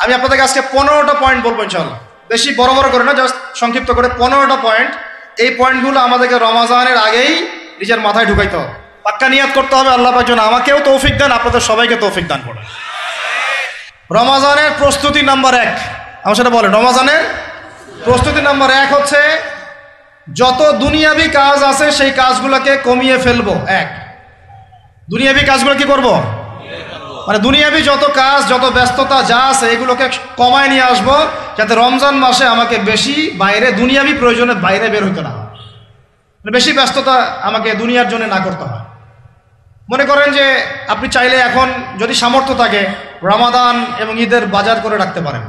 আমি আপনাদেরকে আজকে 15টা পয়েন্ট বলবো ইনশাআল্লাহ, বেশি বড় বড় করে না, জাস্ট সংক্ষিপ্ত করে 15টা পয়েন্ট। এই পয়েন্টগুলো আমাদেরকে রমাজানের আগেই নিজের মাথায় ঢুকাইতে হবে, পাক্কা নিয়াত করতে হবে আল্লাহ পাক যেন আমাকেও তৌফিক দেন, আপনাদের সবাইকে তৌফিক দান করেন। রমাজানের প্রস্তুতি নাম্বার 1, আমার সাথে বলেন, রমাজানের প্রস্তুতি নাম্বার 1 হচ্ছে যত দুনিয়াবি কাজ আছে সেই কাজগুলোকে কমিয়ে ফেলবো। দুনিয়াবি কাজগুলো কি করব, মানে দুনিয়াবি যত কাজ, যত ব্যস্ততা যা আছে এগুলোকে কমায় নিয়ে আসবো, যাতে রমজান মাসে আমাকে বেশি বাইরে দুনিয়াবি প্রয়োজনে বাইরে বের হইতে না হয়, মানে বেশি ব্যস্ততা আমাকে দুনিয়ার জন্য না করতে হয়। মনে করেন যে আপনি চাইলে এখন যদি সামর্থ্য থাকে রমাদান এবং ঈদের বাজার করে রাখতে পারেন,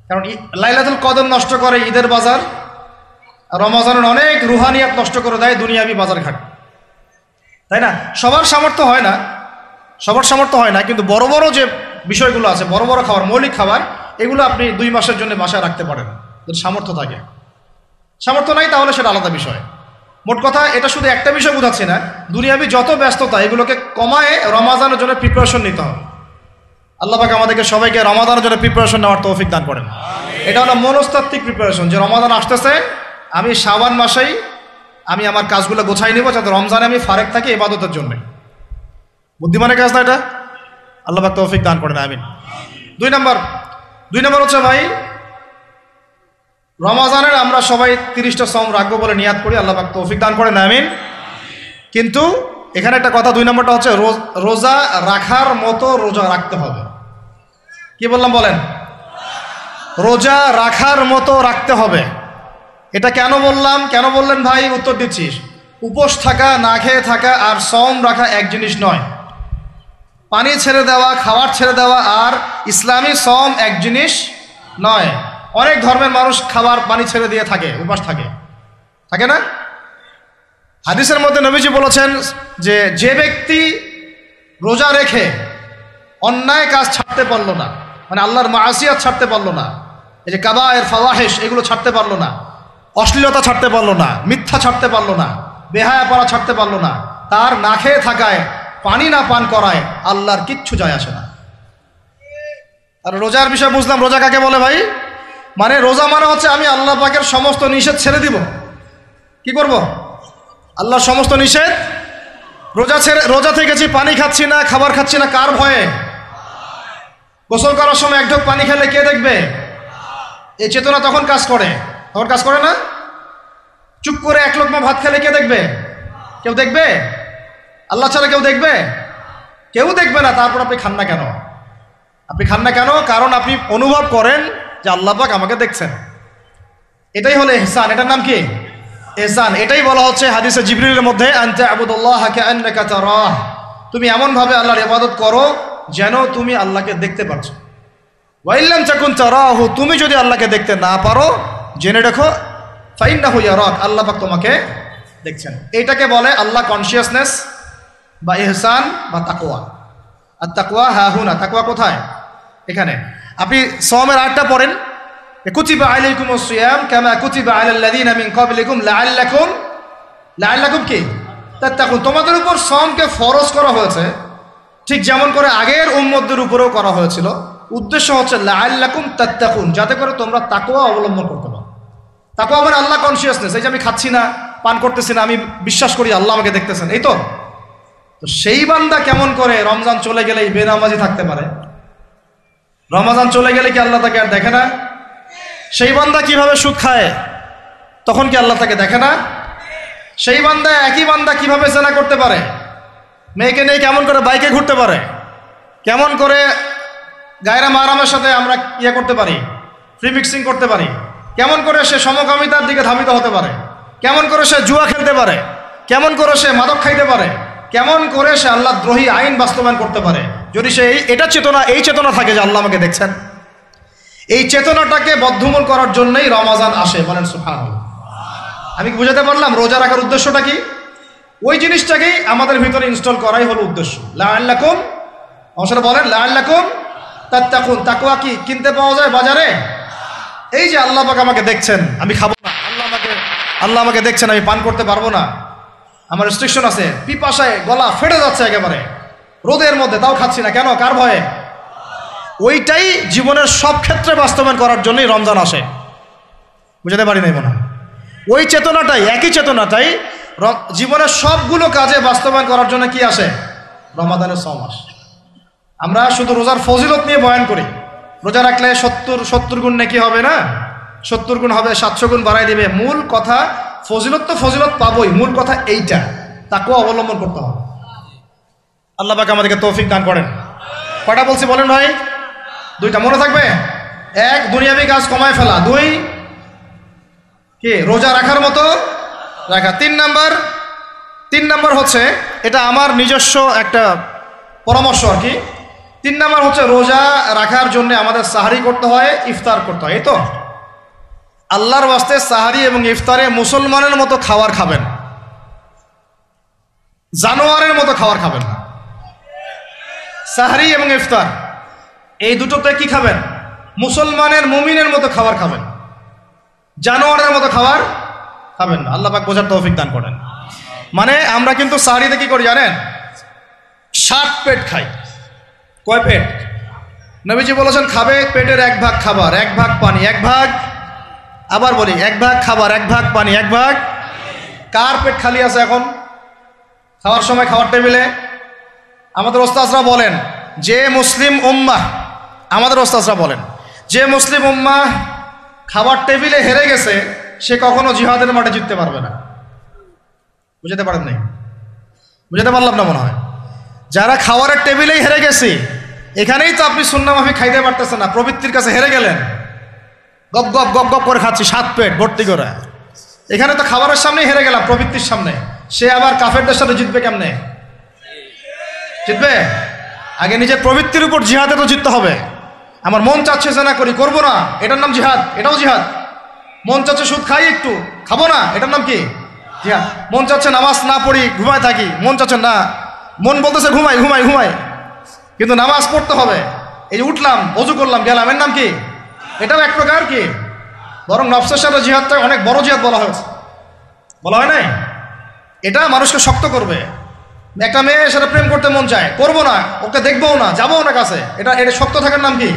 কারণ লাইলাতুল কদর নষ্ট করে ঈদের বাজার, রমজানের অনেক রুহানিয়াত নষ্ট করে দেয় দুনিয়াবি বাজার ঘাট, তাই না? সবার সামর্থ্য হয় না, কিন্তু বড় বড় যে বিষয়গুলো আছে, বড় বড় খাবার, মৌলিক খাবার, এগুলো আপনি 2 মাসের জন্য বাসায় রাখতে পারেন যদি সামর্থ্য থাকে। সামর্থ্য নাই তাহলে সেটা আলাদা বিষয়। মোট কথা এটা শুধু একটা বিষয় বোঝাচ্ছি না, দুনিয়াবি যত ব্যস্ততা এগুলোকে কমায় রমাজানের জন্য প্রিপারেশন নিতে হবে। আল্লাহ পাক আমাদেরকে সবাইকে রমাদানের জন্য প্রিপারেশন নেওয়ার তৌফিক দান করেন। এটা হলো মনস্তাত্ত্বিক প্রিপারেশন, যে রমাদান আসতেছে, আমি শাবান মাসেই আমি আমার কাজগুলো গোছাই নিব যাতে রমজানে আমি ফারেক থাকি ইবাদতের জন্য। বুদ্ধিমানের কাজ না এটা, আল্লাহ পাক তৌফিক দান করেন, আমিন। 2 নম্বর হচ্ছে ভাই, রমাজানের আমরা সবাই 30টা সওম রাখবো বলে নিয়াত করি, আল্লাহ পাক তৌফিক দান করেন, আমিন। কিন্তু এখানে একটা কথা, 2 নম্বরটা হচ্ছে রোজা রাখার মতো রোজা রাখতে হবে। কি বললাম বলেন? রোজা রাখার মতো রাখতে হবে। এটা কেন বললাম, কেন বললেন ভাই? উত্তর দিচ্ছিস। উপোস থাকা, না খেয়ে থাকা আর সওম রাখা এক জিনিস নয়। পানি ছেড়ে দেওয়া, খাবার ছেড়ে দেওয়া আর ইসলামী সওম এক জিনিস নয়। অনেক ধর্মের মানুষ খাবার পানি ছেড়ে দিয়ে থাকে, উপাস থাকে না? হাদিসের মধ্যে নবীজি বলেছেন যে ব্যক্তি রোজা রেখে অন্যায় কাজ ছাড়তে পারলো না, মানে আল্লাহর মাসিয়াত ছাড়তে পারলো না, এই যে কাবায়ের ফাওয়াহিশ এগুলো ছাড়তে পারলো না, অশ্লীলতা ছাড়তে পারলো না, মিথ্যা ছাড়তে পারলো না, বেহায়াপনা ছাড়তে পারলো না, তার না খেয়ে থাকায়, পানি না পান করায় আল্লাহর কিচ্ছু যায় আসে না। আর রোজার বিষয় বুঝলাম, রোজা কাকে বলে ভাই? মানে রোজা মানে হচ্ছে আমি আল্লাহ পাকের সমস্ত নিষেধ ছেড়ে দিব। কি করব? আল্লাহর সমস্ত নিষেধ। রোজা থেকেছি, পানি খাচ্ছি না, খাবার খাচ্ছি না, কার ভয়ে? গোসল করার সময় 1 ঢোক পানি খেলে কে দেখবে? এই চেতনা তখন কাজ করে না? চুপ করে 1 লোকমা ভাত খেলে কে দেখবে? কেউ দেখবে? আল্লাহ ছাড়া কেউ দেখবে? কেউ দেখবে না। তারপর আপনি খান না কেন? কারণ আপনি অনুভব করেন যে আল্লাহ পাক আমাকে দেখছেন। এটাই হলো ইহসান। এটার নাম কি? ইহসান। এটাই বলা হচ্ছে হাদিসে জিবরিলের মধ্যে, আনতা আবুদুল্লাহ কাআন্নাকা তারাহ, তুমি এমন ভাবে আল্লাহর ইবাদত করো যেন তুমি আল্লাহকে দেখতে পাচ্ছ। ওয়া ইল্লাম তাকুন তারাহু, তুমি যদি আল্লাহকে দেখতে না পারো জেনে রাখো ফাইন্নাহু ইয়ারাক, আল্লাহ পাক তোমাকে দেখছেন। এটাকে বলে আল্লাহ কনসিয়াসনেস বা ইহসান বা তাকওয়া। আর তাকওয়া হাহুনা, তাকওয়া কোথায়? এখানে। আপনি সওমের আয়াতটা পড়েন, কুতিবা আলাইকুমুস সিয়াম কামা কুতিবা আলাল লাযিনা মিন ক্বাবলিকুম লাআল্লাকুম কি তাত্তাকুন, তোমাদের উপর সওমকে ফরজ করা হয়েছে ঠিক যেমন করে আগের উম্মতদের উপরেও করা হয়েছিল। উদ্দেশ্য হচ্ছে লাআল্লাকুম তাত্তাকুন, যাতে করে তোমরা তাকওয়া অবলম্বন করতে পারো। তাকওয়া মানে আল্লাহ কনসিয়াসনেস, এই যে আমি খাচ্ছি না, পান করতেছি না, আমি বিশ্বাস করি আল্লাহ আমাকে দেখতেছেন, এই তো। সেই বান্দা কেমন করে রমজান চলে গেলেই বেনামাজি থাকতে পারে? রমজান চলে গেলে কি আল্লাহ তাকে আর দেখে না? সেই বান্দা কিভাবে সুদ খায়, তখন কি আল্লাহ তাকে দেখে না? সেই বান্দা, একই বান্দা কিভাবে জেনা করতে পারে? মেয়েকে নিয়ে কেমন করে বাইকে ঘুরতে পারে? কেমন করে গায়রা মাহরামের সাথে আমরা করতে পারি, ফ্রি মিক্সিং করতে পারি? কেমন করে সে সমকামিতার দিকে ধাবিত হতে পারে? কেমন করে সে জুয়া খেলতে পারে? কেমন করে সে মাদক খাইতে পারে? কেমন করে সে আল্লাহ দ্রোহী আইন বাস্তবায়ন করতে পারে? যদি সে এই চেতনা থাকে যে আল্লাহ আমাকে দেখছেন, এই চেতনাটাকে বদ্ধমূল করার জন্যই রমাজান আসে। বলেন সুবহানাল্লাহ। আমি কি বুঝাতে পারলাম রোজা রাখার উদ্দেশ্যটা কি? ওই জিনিসটাকেই আমাদের ভিতরে ইনস্টল করাই হলো উদ্দেশ্য। লাআল্লাকুম, আমার সাথে বলেন লাআল্লাকুম তাত্তাকুন। তাকওয়া কি কিনতে পাওয়া যায় বাজারে? এই যে আল্লাহ পাক আমাকে দেখছেন, আমি খাবো না, আল্লাহ আমাকে দেখছেন, আমি পান করতে পারবো না, আমার রেস্ট্রিকশন আছে, পিপাসায় গলা ফেটে যাচ্ছে একেবারে রোদের মধ্যে, তাও খাচ্ছি না কেন? কার ভয়ে? ওইটাই জীবনের সব ক্ষেত্রে বাস্তবায়ন করার জন্যই রমজান আসে। বুঝতে পারি নাই মনে হয়? ওই চেতনাটাই, একই চেতনাটাই জীবনের সবগুলো কাজে বাস্তবায়ন করার জন্য কি আসে? রমাদানের 6 মাস। আমরা শুধু রোজার ফজিলত নিয়ে বয়ান করি, রোজা রাখলে 70 গুণ নাকি হবে না, 70 গুণ হবে, 700 গুণ বাড়াই দিবে। মূল কথা ফজিলত তো ফজিলত পাবোই, মূল কথা এইটা, তাকেও অবলম্বন করতে হবে। আল্লাহ পাক আমাদেরকে তৌফিক দান করেন। কয়টা বলছি বলেন ভাই? 2টা মনে থাকবে। 1, দুনিয়াবি কাজ কমায় ফেলা। 2, কি রোজা রাখার মতো রাখা। 3 নাম্বার হচ্ছে, এটা আমার নিজস্ব একটা পরামর্শ আর কি। 3 নাম্বার হচ্ছে রোজা রাখার জন্য আমাদের সাহারি করতে হয়, ইফতার করতে হয়। এই তো আল্লাহর ওয়াস্তে সাহারি এবং ইফতারে মুসলমানের মতো খাবার খাবেন, জানোয়ারের মতো খাবার খাবেন না। সাহারি এবং ইফতার এই দুটোতে কি খাবেন? মুসলমানের, মুমিনের মতো খাবার খাবেন, জানোয়ারের মতো খাবার খাবেন না। আল্লাহ পাক বোঝার তৌফিক দান করেন। মানে আমরা কিন্তু সাহারিতে কি করি জানেন? 7 পেট খাই। কয় পেট? নবীজি বলেছেন খাবে পেটের 1 ভাগ খাবার, 1 ভাগ পানি, 1 ভাগ, আবার বলি 1 ভাগ খাবার, 1 ভাগ পানি, 1 ভাগ। কার পেট খালি আছে এখন খাওয়ার সময়? খাওয়ার টেবিলে আমাদের ওস্তাদরা বলেন যে মুসলিম উম্মাহ, আমাদের ওস্তাদরা বলেন যে মুসলিম উম্মাহ খাবার টেবিলে হেরে গেছে, সে কখনো জিহাদের মাঠে জিততে পারবে না। বুঝতে পারেন নাই? বুঝতে পারলাম না মনে হয়। যারা খাবারের টেবিলেই হেরে গেছে, এখানেই তো আপনি সুন্নাহ মাফিক খাইতে পারতেছেন না, প্রবৃত্তির কাছে হেরে গেলেন, গপ গপ গপ গপ করে খাচ্ছি 7 পেট ভর্তি করে। এখানে তো খাবারের সামনেই হেরে গেলাম, প্রবৃত্তির সামনে। সে আবার কাফেরদের সাথে জিতবে কেমনে? জিতবে আগে নিজের প্রবৃত্তির উপর জিহাদে তো জিততে হবে। আমার মন চাচ্ছে যে না করি, করবো না, এটার নাম জিহাদ, এটাও জিহাদ। মন চাচ্ছে সুদ খাই একটু, খাবো না, এটার নাম কি? জিহাদ। মন চাচ্ছে নামাজ না পড়ি, ঘুমায় থাকি, মন চাচ্ছে না, মন বলতেছে ঘুমাই ঘুমাই ঘুমাই, কিন্তু নামাজ পড়তে হবে। এই যে উঠলাম, ওযু করলাম, গেলাম, এর নাম কি? এটাও এক প্রকার কি, বরং নফসের সাথে জিহাদটা অনেক বড় জিহাদ বলা হয়েছে, বলা হয় নাই? এটা মানুষকে শক্ত করবে। একটা মেয়ে সাথে প্রেম করতে মন চায়, করবো না, ওকে দেখবো না, যাবো না কাছে, এটা শক্ত থাকার নাম কি?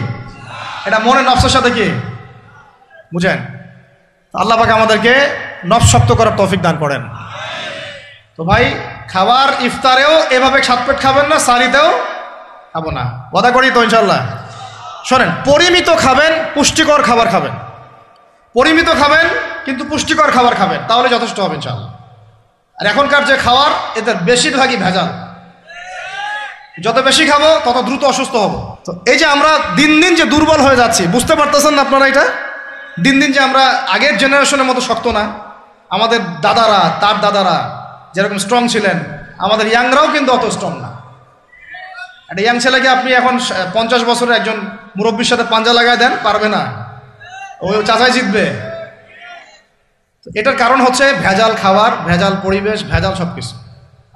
এটা মনে নফসের সাথে কি বুঝেন? আল্লাহ পাক আমাদেরকে নফস শক্ত করার তৌফিক দান করেন। তো ভাই, খাবার ইফতারেও এভাবে 7 পেট খাবেন না, সারিতেও খাবো না, ওয়াদা করি তো ইনশাল্লাহ। শোনেন, পরিমিত খাবেন, পুষ্টিকর খাবার খাবেন, পরিমিত খাবেন কিন্তু পুষ্টিকর খাবার খাবেন, তাহলে যথেষ্ট হবে ইনশাল্লাহ। আর এখনকার যে খাবার, এদের বেশিরভাগই ভেজাল। যত বেশি খাবো তত দ্রুত অসুস্থ হব। তো এই যে আমরা দিন দিন যে দুর্বল হয়ে যাচ্ছি, বুঝতে পারতেছেন না আপনারা? এটা দিন দিন যে আমরা আগের জেনারেশনের মতো শক্ত না। আমাদের দাদারা, তার দাদারা যেরকম স্ট্রং ছিলেন, আমাদের ইয়াংরাও কিন্তু অত স্ট্রং না। একটা ইয়াং ছেলেকে আপনি এখন 50 বছরের একজন মুরব্বীর সাথে পাঞ্জা লাগায় দেন, পারবে না, ওই চাচাই জিতবে। এটার কারণ হচ্ছে ভেজাল খাবার, ভেজাল পরিবেশ, ভেজাল সবকিছু।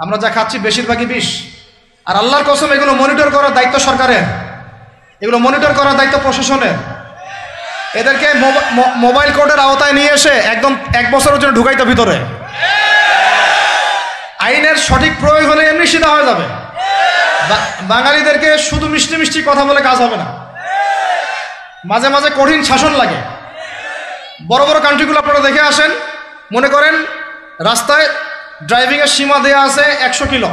আমরা যা খাচ্ছি বেশিরভাগই বিষ। আর আল্লাহর কসম, এগুলো মনিটর করার দায়িত্ব সরকারের, এগুলো মনিটর করার দায়িত্ব প্রশাসনের। এদেরকে মোবাইল কোর্টের আওতায় নিয়ে এসে একদম 1 বছরের জন্য ঢুকাইতে ভিতরে। আইনের সঠিক প্রয়োগ হলে এমনি সিধা হয়ে যাবে। বাঙালিদেরকে শুধু মিষ্টি মিষ্টি কথা বলে কাজ হবে না, মাঝে মাঝে কঠিন শাসন লাগে। বড় বড় কান্ট্রিগুলো আপনারা দেখে আসেন, মনে করেন রাস্তায় ড্রাইভিংয়ের সীমা দেওয়া আছে 100 কিলো,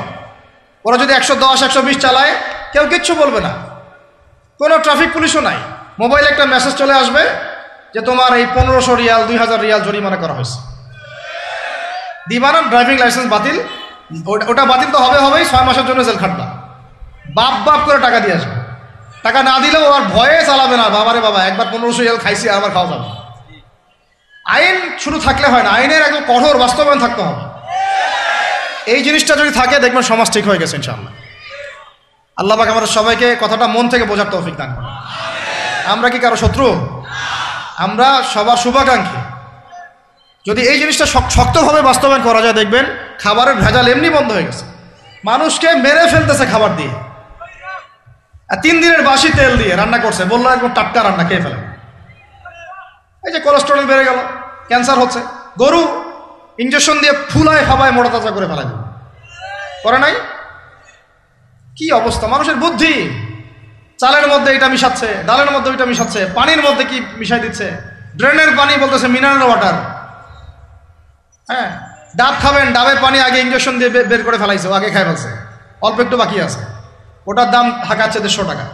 ওরা যদি 110, 120 চালায়, কেউ কিচ্ছু বলবে না, কোনো ট্রাফিক পুলিশও নাই। মোবাইলে একটা মেসেজ চলে আসবে যে তোমার এই 1500 রিয়াল, 2000 রিয়াল জরিমানা করা হয়েছে। দিবানা ড্রাইভিং লাইসেন্স বাতিল, ওটা বাতিল তো হবেই, 6 মাসের জন্য জেল খাটবা। বাপ বাপ করে টাকা দিয়ে আসবে, টাকা না দিলেও আর ভয়ে চালাবে না, বাবারে বাবা একবার 1500 রিয়াল খাইছি, আবার খাওয়া যাবে। আইন শুধু থাকলে হয় না, আইনের একদম কঠোর বাস্তবায়ন থাকতে হবে। এই জিনিসটা যদি থাকে, দেখবেন সমাজ ঠিক হয়ে গেছে ইনশাআল্লাহ। আল্লাহ পাক আমাদের সবাইকে কথাটা মন থেকে বোঝার তৌফিক দান করেন। আমরা কি কারো শত্রু? আমরা সবার শুভাকাঙ্ক্ষী। যদি এই জিনিসটা শক্তভাবে বাস্তবায়ন করা যায়, দেখবেন খাবারের ভেজাল এমনি বন্ধ হয়ে গেছে। মানুষকে মেরে ফেলতেছে খাবার দিয়ে, 3 দিনের বাসি তেল দিয়ে রান্না করছে, বললো একদম টাটকা রান্না, খেয়ে ফেলে। এই যে কোলেস্টেরল বেড়ে গেল, ক্যান্সার হচ্ছে। গরু ইঞ্জেকশন দিয়ে ফুলায় ফাবায় মোটা তাজা করে ফেলা যাবে, করে নাই? কি অবস্থা মানুষের বুদ্ধি! চালের মধ্যে এটা মিশাচ্ছে, ডালের মধ্যে ওইটা মিশাচ্ছে, পানির মধ্যে কি মিশাই দিচ্ছে, ড্রেনের পানি বলতেছে মিনারেল ওয়াটার। হ্যাঁ, ডাব খাবেন, ডাবের পানি আগে ইঞ্জেকশন দিয়ে বের করে ফেলাইছে, আগে খাই ফেলছে, অল্প একটু বাকি আছে, ওটার দাম হাঁকাচ্ছে 150 টাকা।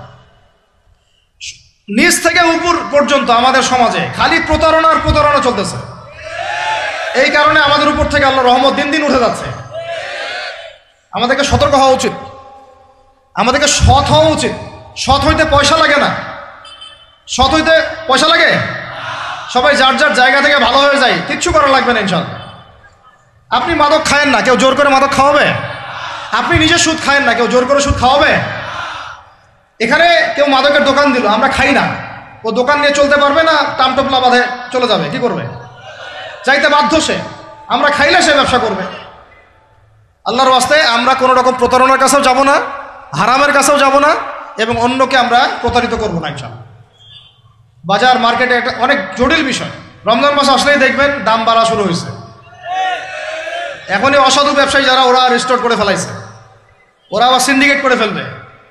নিচ থেকে উপর পর্যন্ত আমাদের সমাজে খালি প্রতারণা চলতেছে। এই কারণে আমাদের উপর থেকে আল্লাহর রহমত দিন দিন উঠে যাচ্ছে। আমাদেরকে সতর্ক হওয়া উচিত, আমাদেরকে সৎ হওয়া উচিত। সৎ হইতে পয়সা লাগে না, সৎ হইতে পয়সা লাগে। সবাই যার যার জায়গা থেকে ভালো হয়ে যায়, কিচ্ছু করা লাগবে না ইনশাআল্লাহ। আপনি মাদক খায়েন না, কেউ জোর করে মাদক খাওয়াবে? আপনি নিজে সুদ খায়েন না, কেউ জোর করে সুদ খাওয়াবে? এখানে কেউ মাদকের দোকান দিল, আমরা খাই না, ও দোকান নিয়ে চলতে পারবে না? টামটোপলা বাঁধে চলে যাবে, কি করবে? চাইতে বাধ্য সে। আমরা খাইলে সে ব্যবসা করবে। আল্লাহর ওয়াস্তে আমরা কোনো রকম প্রতারণার কাছেও যাব না, হারামের কাছেও যাব না, এবং অন্যকে আমরা প্রতারিত করবো না ইনশাআল্লাহ। বাজার মার্কেটে একটা অনেক জটিল বিষয়। রমজান মাস আসলেই দেখবেন দাম বাড়া শুরু হয়েছে। এখনই অসাধু ব্যবসায়ী যারা, ওরা রিস্টোর করে ফেলাইছে, ওরা আবার সিন্ডিকেট করে ফেলবে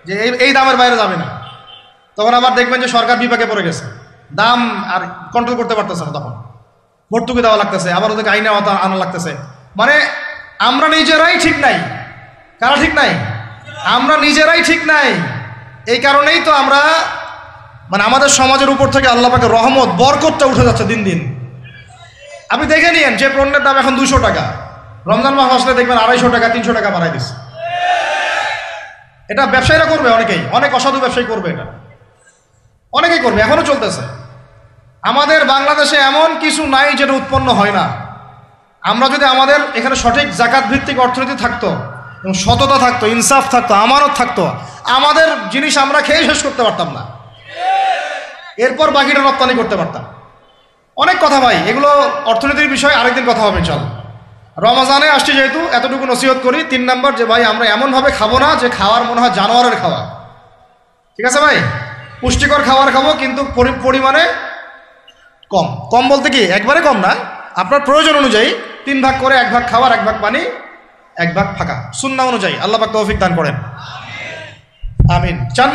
যে এই দামের বাইরে যাবে না। তখন আবার দেখবেন যে সরকার বিপাকে পড়ে গেছে, দাম আর কন্ট্রোল করতে পারতেছে না, তখন ভর্তুকি দেওয়া লাগতেছে, আবার ওদেরকে আইনে আনা লাগতেছে। মানে আমরা নিজেরাই ঠিক নাই। কারা ঠিক নাই? আমরা নিজেরাই ঠিক নাই। এই কারণেই তো আমরা মানে আমাদের সমাজের উপর থেকে আল্লাহ পাকের রহমত বরকতটা উঠে যাচ্ছে দিন দিন। আপনি দেখে নিয়েন যে পণ্যের দাম এখন 200 টাকা, রমজান মাস আসলে দেখবেন 250 টাকা 300 টাকা বাড়াই দিচ্ছে। এটা ব্যবসায়ীরা করবে, অনেক অসাধু ব্যবসায়ী করবে, এটা অনেকেই করবে, এখনো চলতেছে। আমাদের বাংলাদেশে এমন কিছু নাই যেটা উৎপন্ন হয় না। আমরা যদি আমাদের এখানে সঠিক জাকাত ভিত্তিক অর্থনীতি থাকতো, এবং সততা থাকতো, ইনসাফ থাকতো, আমানত থাকতো, আমাদের জিনিস আমরা খেয়ে শেষ করতে পারতাম না, এরপর বাকিটা রপ্তানি করতে পারতাম। অনেক কথা ভাই, এগুলো অর্থনীতির বিষয়, আরেকদিন কথা হবে ইনশাআল্লাহ। রমজানে আসছি যেহেতু, এতটুকু নসিহত করি। 3 নাম্বার, যে ভাই আমরা এমনভাবে খাবো না যে খাওয়ার মনে হয় জানোয়ারের খাওয়া। ঠিক আছে ভাই, পুষ্টিকর খাবার খাবো, কিন্তু পরিমাণে কম। কম বলতে কি একবারে কম না, আপনার প্রয়োজন অনুযায়ী 3 ভাগ করে, 1 ভাগ খাবার, 1 ভাগ পানি, 1 ভাগ ফাঁকা, সুন্নাহ অনুযায়ী। আল্লাহ পাক তৌফিক দান করেন, আমিন। 4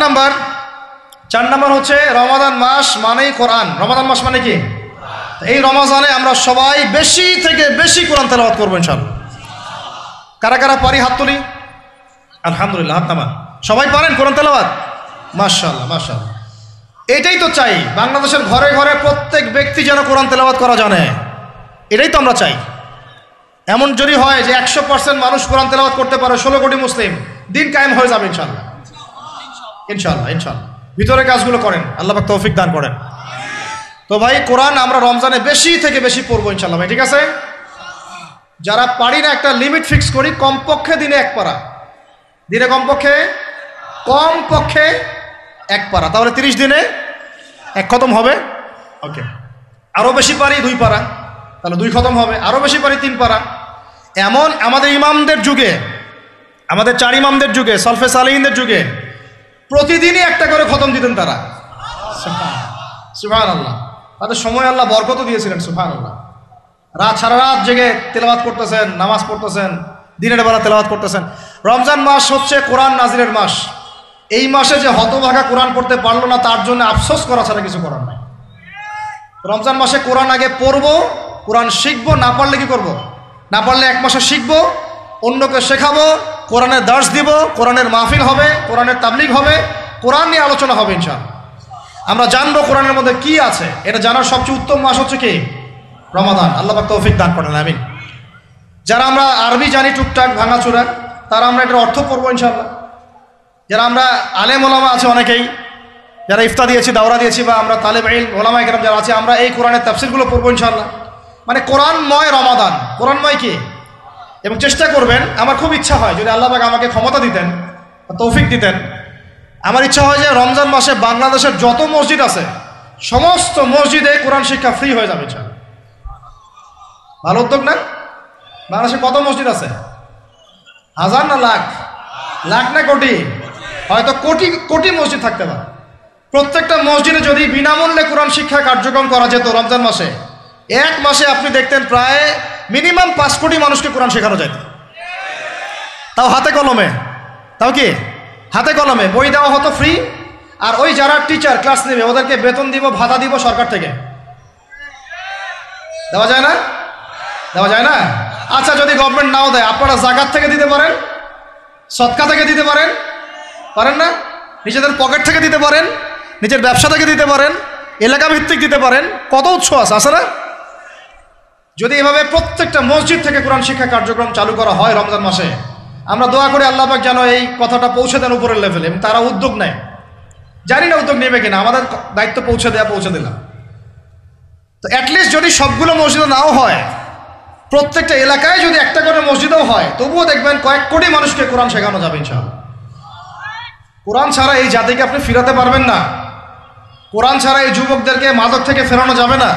নাম্বার হচ্ছে রমাদান মাস মানেই কোরআন। রমাদান মাস মানে কি? এই রমজানে আমরা সবাই বেশি থেকে বেশি কোরআন তেলাওয়াত করবো ইনশাআল্লাহ। কারা কারা পারি হাত তুলি, আলহামদুলিল্লাহ, হাত নামান। সবাই পারেন কোরআন তেলাওয়াত? মাশাআল্লাহ মাশাআল্লাহ। এটাই তো চাই, বাংলাদেশের ঘরে ঘরে প্রত্যেক ব্যক্তি যেন কোরআন তেলাওয়াত করা জানে, এটাই তো আমরা চাই। এমন যদি হয় যে 100% মানুষ কোরআন তেলাওয়াত করতে পারে, 16 কোটি মুসলিম, দিন কায়েম হয়ে যাবে ইনশাআল্লাহ। ইনশাআল্লাহ ভিতরে কাজগুলো করেন, আল্লাহ পাক তৌফিক দান করেন। তো ভাই, কোরআন আমরা রমজানে বেশি থেকে বেশি পড়বো ইনশাআল্লাহ ভাই, ঠিক আছে? যারা পারি না, একটা লিমিট ফিক্স করি, কমপক্ষে দিনে 1 পারা, দিনে কমপক্ষে 1 পারা, তাহলে 30 দিনে 1 খতম হবে। ওকে, আরও বেশি পারি 2 পারা, তাহলে 2 খতম হবে। আরও বেশি পারি 3 পারা। এমন আমাদের ইমামদের যুগে, আমাদের 4 ইমামদের যুগে, সলফে সালেহিনদের যুগে প্রতিদিনই 1টা করে খতম দিতেন তারা। সুবহানাল্লাহ, তাদের সময় আল্লাহ বরকত দিয়েছিলেন। সুবহানাল্লাহ, সারা রাত জেগে তেলাওয়াত করতেছেন, নামাজ পড়তেছেন, দিনের বেলা তেলাওয়াত করতেছেন। রমজান মাস হচ্ছে কোরআন নাজিলের মাস। এই মাসে যে হতভাগা কোরআন পড়তে পারলো না, তার জন্য আফসোস করা ছাড়া কিছু করার নাই। রমজান মাসে কোরআন আগে পড়বো, কোরআন শিখবো, না পারলে কি করব? না পারলে 1 মাসে শিখবো, অন্যকে শেখাবো, কোরআনের দার্স দিব, কোরআনের মাহফিল হবে, কোরআনের তাবলীগ হবে, কোরআন নিয়ে আলোচনা হবে ইনশাআল্লাহ। আমরা জানবো কোরআনের মধ্যে কি আছে। এটা জানার সবচেয়ে উত্তম মাস হচ্ছে কি? রমাদান। আল্লাহ পাক তৌফিক দান করেন, আমিন। যারা আমরা আরবি জানি টুকটাক ভাঙাচোরা, তারা আমরা এটার অর্থ পড়বো ইনশাআল্লাহ। যারা আমরা আলেম ওলামা আছে অনেকেই, যারা ইফতা দিয়েছি, দাওরা দিয়েছি, বা আমরা তালেব ইলম ওলামা ইকরাম যারা আছে, আমরা এই কোরআনের তাফসিরগুলো পড়বো ইনশাআল্লাহ। মানে কোরআনময় রমাদান, কোরআনময় কি? এবং চেষ্টা করবেন, আমার খুব ইচ্ছা হয় যদি আল্লাহ পাক আমাকে ক্ষমতা দিতেন, তৌফিক দিতেন, আমার ইচ্ছা হয় যে রমজান মাসে বাংলাদেশের যত মসজিদ আছে সমস্ত মসজিদে কোরআন শিক্ষা ফ্রি হয়ে যাবে ইনশাআল্লাহ। ভালো উদ্যোগ না? বাংলাদেশে কত মসজিদ আছে? 1000 না লাখ? লাখ না কোটি? হয়তো কোটি কোটি মসজিদ থাকতে পারে। প্রত্যেকটা মসজিদে যদি বিনামূল্যে কোরআন শিক্ষা কার্যক্রম করা যেত রমজান মাসে, 1 মাসে আপনি দেখতেন প্রায় মিনিমাম 5 কোটি মানুষকে কোরআন শেখানো যেত। তাও হাতে কলমে, তাও কি হাতে কলমে, বই দেওয়া হতো ফ্রি, আর ওই যারা টিচার ক্লাস নেবে ওদেরকে বেতন দিব, ভাতা দিব সরকার থেকে। দেওয়া যায় না? দেওয়া যায় না? আচ্ছা, যদি গভর্নমেন্ট নাও দেয়, আপনারা জাকাত থেকে দিতে পারেন, সদকা থেকে দিতে পারেন, পারেন না? নিজেদের পকেট থেকে দিতে পারেন, নিজের ব্যবসা থেকে দিতে পারেন, এলাকা ভিত্তিক দিতে পারেন, কত উৎস আছে না? যদি এভাবে প্রত্যেকটা মসজিদ থেকে কোরআন শিক্ষা কার্যক্রম চালু করা হয় রমজান মাসে, আমরা দোয়া করি আল্লাহ পাক যেন এই কথাটা পৌঁছে দেন উপরের লেভেলে, এবং তারা উদ্যোগ নেয়। জানি না উদ্যোগ নেবে কিনা, আমাদের দায়িত্ব পৌঁছে দিলাম। তো অ্যাটলিস্ট যদি সবগুলো মসজিদে নাও হয়, প্রত্যেকটা এলাকায় যদি একটা করে মসজিদও হয়, তবুও দেখবেন কয়েক কোটি মানুষকে কোরআন শেখানো যাবে ইনশাআল্লাহ। কোরআন ছাড়া এই জাতিকে আপনি ফিরাতে পারবেন না। কোরআন ছাড়া এই যুবকদেরকে মাদক থেকে ফেরানো যাবে না।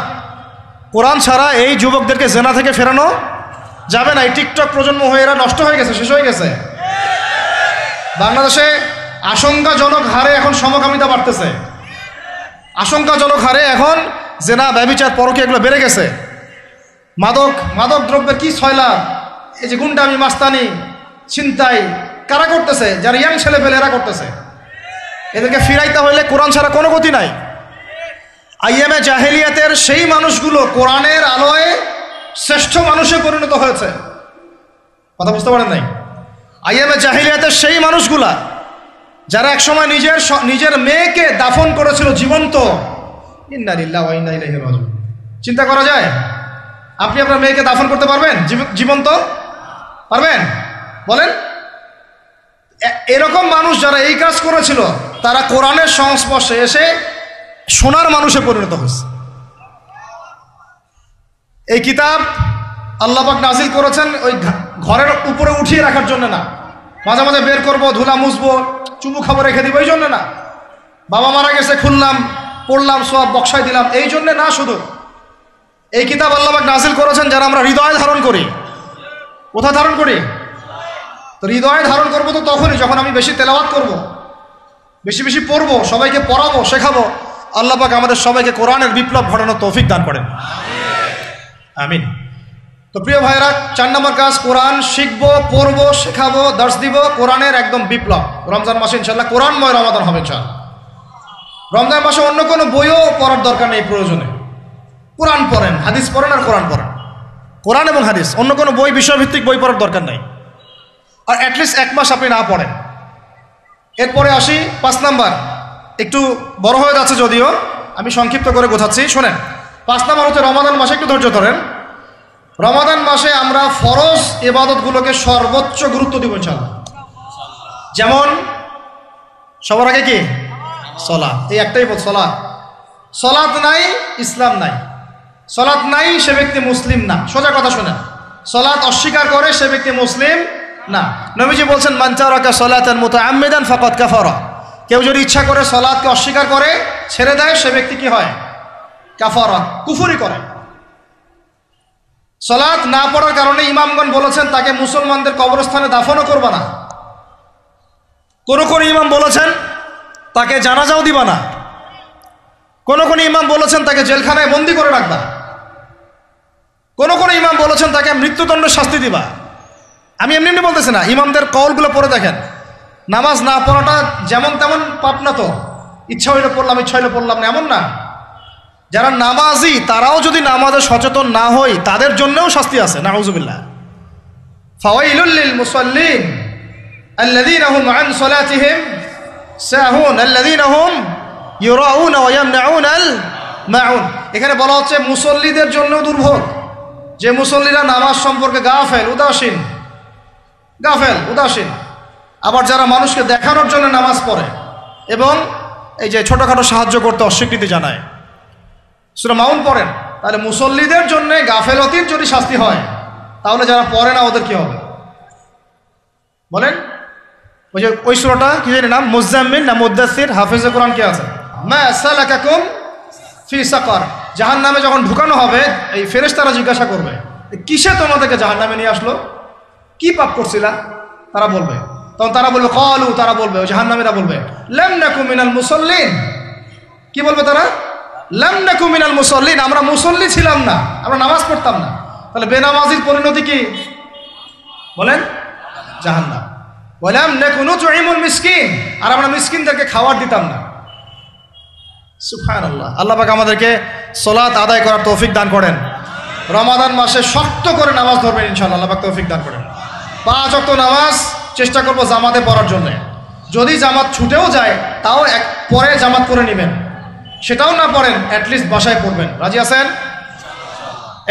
কোরআন ছাড়া এই যুবকদেরকে জেনা থেকে ফেরানো যাবে না। এই টিকটক প্রজন্ম হয়ে এরা নষ্ট হয়ে গেছে, শেষ হয়ে গেছে। বাংলাদেশে আশঙ্কাজনক হারে এখন সমকামিতা বাড়তেছে, আশঙ্কাজনক হারে এখন জেনা, ব্যভিচার, পরকী এগুলো বেড়ে গেছে। মাদক দ্রব্যের কি ছয়লাভ, এই যে গুন্ডামি, মাস্তানি, ছিনতাই কারা করতেছে? যারা ইয়াং ছেলে পেলে এরা করতেছে। এদেরকে ফিরাইতে হইলে কোরআন ছাড়া কোনো গতি নাই। আইয়ামে জাহেলিয়াতের সেই মানুষগুলো কোরআনের আলোয় শ্রেষ্ঠ মানুষে পরিণত হয়েছে। কথা বুঝতে পারেন নাই? আইয়ামে জাহেলিয়াতের সেই মানুষগুলা যারা একসময় নিজের মেয়েকে দাফন করেছিল জীবন্ত। ইন্না লিল্লাহি ওয়া ইন্না ইলাইহি রাজিউন। চিন্তা করা যায়? আপনি আপনার মেয়েকে দাফন করতে পারবেন জীবন্ত? পারবেন? বলেন। এরকম মানুষ যারা এই কাজ করেছিল তারা কোরআনের সংস্পর্শে এসে সোনার মানুষে পরিণত হয়েছে। এই কিতাব আল্লাহ পাক নাজিল করেছেন ওই ঘরের উপরে উঠিয়ে রাখার জন্য না, মাঝে মাঝে বের করবো, ধুলা মুছবো, চুমু খাবো, রেখে দিব, এই জন্য না। বাবা মারা গেছে, খুললাম, পড়লাম, সব বক্সায় দিলাম, এই জন্য না। শুধু এই কিতাব আল্লাহ পাক নাজিল করেছেন যারা আমরা হৃদয়ে ধারণ করি। কোথায় ধারণ করি? তো হৃদয়ে ধারণ করবো তো তখনই যখন আমি বেশি তেলাওয়াত করব, বেশি বেশি পড়বো, সবাইকে পড়াবো, শেখাবো। আল্লাহ পাক আমাদের সবাইকে কোরআনের বিপ্লব ঘটানোর তৌফিক দান করেন, আমিন। তো প্রিয় ভাইরা, 4 নম্বর কাজ, কোরআন শিখবো, পড়বো, শেখাবো, দর্শ দিব। কোরআনের একদম বিপ্লব। রমজান মাসে ইনশাল্লাহ কোরআনময় রমাদান হবে ইনশাল্লাহ। রমজান মাসে অন্য কোনো বইও পড়ার দরকার নেই প্রয়োজনে। কোরআন পড়েন, হাদিস পড়েন আর কোরআন পড়েন। কোরআন এবং হাদিস, অন্য কোনো বই, বিষয়ভিত্তিক বই পড়ার দরকার নাই। আর অ্যাটলিস্ট 1 মাস আপনি না পড়েন। এরপরে আসি 5 নাম্বার, একটু বড় হয়ে যাচ্ছে যদিও, আমি সংক্ষিপ্ত করে গোছাচ্ছি, শোনেন। 5 নাম্বার হচ্ছে রমাদান মাসে, একটু ধৈর্য ধরেন। রমাদান মাসে আমরা ফরজ ইবাদতগুলোকে সর্বোচ্চ গুরুত্ব দিব ইনশাআল্লাহ। যেমন সবার আগে কি? সালাত। এই একটাই পথ, সালাত। সালাত নাই, ইসলাম নাই। সালাত নাই, সে ব্যক্তি মুসলিম না। সোজা কথা শোনেন, সালাত অস্বীকার করে সে ব্যক্তি মুসলিম না। নবীজি বলছেন, মান তারাকা সালাতান মুতাআম্মিদান ফাকাদ কাফারা। কেউ যদি ইচ্ছা করে সালাতকে অস্বীকার করে, ছেড়ে দেয়, সে ব্যক্তি কি হয়? কাফারা, কুফরি করে। সালাত না পড়ার কারণে ইমামগণ বলেছেন তাকে মুসলমানদের কবরস্থানে দাফনও করবা না। কোন ইমাম বলেছেন তাকে জানাজাও দিবা না। কোন ইমাম বলেছেন তাকে জেলখানায় বন্দি করে রাখবা। কোন ইমাম বলেছেন তাকে মৃত্যুদণ্ডের শাস্তি দিবা। আমি এমনি বলতেছি না, ইমামদের কওলগুলো পড়ে দেখেন। নামাজ না পড়াটা যেমন তেমন পাপ না তো, ইচ্ছা হইলে পড়লাম, ইচ্ছা হইলে পড়লাম না, এমন না। যারা নামাজি তারাও যদি নামাজে সচেতন না হয়, তাদের জন্যও শাস্তি আছে, নাউযুবিল্লাহ। ফাওয়াইলুল লিল মুসাল্লিন আল্লাযীনা হুম আন সালাতিহিম সাহুন আল্লাযীনা হুম ইউরাউনা ওয়া ইয়ামনাউনাল মাউন। এখানে বলা হচ্ছে মুসল্লিদের জন্য দুর্ভোগ, যে মুসল্লিরা নামাজ সম্পর্কে গাফেল, উদাসীন। আবার যারা মানুষকে দেখানোর জন্য নামাজ পড়ে এবং এই যে ছোটখাটো সাহায্য করতে অস্বীকৃতি জানায়, সূরা মাউন পড়েন, তাহলে মুসল্লিদের জন্য গাফেলতির যদি শাস্তি হয়, তাহলে যারা পড়ে না ওদের কি হবে বলেন? ওই সূরাটা কি জানি নাম, মুজাম্মিল না মুদ্দাসির? হাফেজে কোরআন কে আছে? মা সালাকাকুম ফি সাকার। জাহান্নামে যখন ঢুকানো হবে, এই ফেরেশতারা জিজ্ঞাসা করবে, কিসে তোমাদেরকে জাহান্নামে নিয়ে আসলো? কি পাপ করছিলা? তারা বলবে, তখন তারা বলবে ক্বালু, তারা বলবে, ওই জাহান্নামীরা বলবে, লাম নাকু মিনাল মুসাল্লিন। কি বলবে তারা? লাম নাকু মিনাল মুসাল্লিন, আমরা মুসল্লি ছিলাম না, আমরা নামাজ পড়তাম না। তাহলে বেনামাজির পরিণতি কি বলেন? জাহান্নাম। ওয়ালাম নাকু নুতঈমুল মিসকিন, আর আমরা মিসকিনদেরকে খাবার দিতাম না। সুবহানাল্লাহ। আল্লাহ পাক আমাদেরকে সালাত আদায় করার তৌফিক দান করেন। রমাদান মাসে শক্ত করে নামাজ ধরবেন ইনশাআল্লাহ, আল্লাহ পাক তৌফিক দান করেন। 5 ওয়াক্ত নামাজ চেষ্টা করব জামাতে পড়ার জন্য। যদি জামাত ছুটেও যায় তাও পরে জামাত করে নেবেন, সেটাও না পড়েন অ্যাটলিস্ট বাসায় পড়বেন। রাজি আছেন?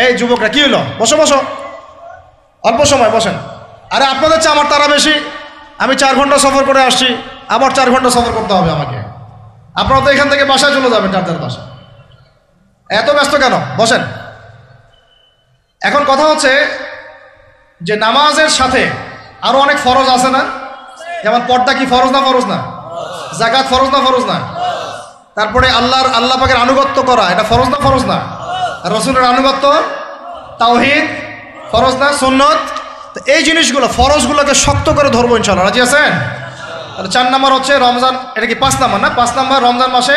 এই যুবকরা কি হলো, বসো বসো, অল্প সময় বসেন। আরে আপনাদের চেয়ে আমার তারা বেশি, আমি 4 ঘন্টা সফর করে আসছি, আবার 4 ঘন্টা সফর করতে হবে আমাকে। আপনারা তো এখান থেকে বাসায় চলে যাবেন, যার বাসা। এত ব্যস্ত কেন? বসেন। এখন কথা হচ্ছে যে নামাজের সাথে আরো অনেক ফরজ আছে না? যেমন পর্দা কি ফরজ না? ফরজ না? যাকাত ফরজ না? ফরজ না? তারপরে আল্লাহ পাকের আনুগত্য করা, এটা ফরজ না? ফরজ না? রাসূলের আনুগত্য, তাওহীদ ফরজ না? সুন্নত। তো এই জিনিসগুলো, ফরজগুলোকে শক্ত করে ধরবো ইনশাআল্লাহ। রাজি আছেন? তাহলে 4 নম্বর হচ্ছে রমজান, এটা কি 5 নম্বর না? 5 নম্বর রমজান মাসে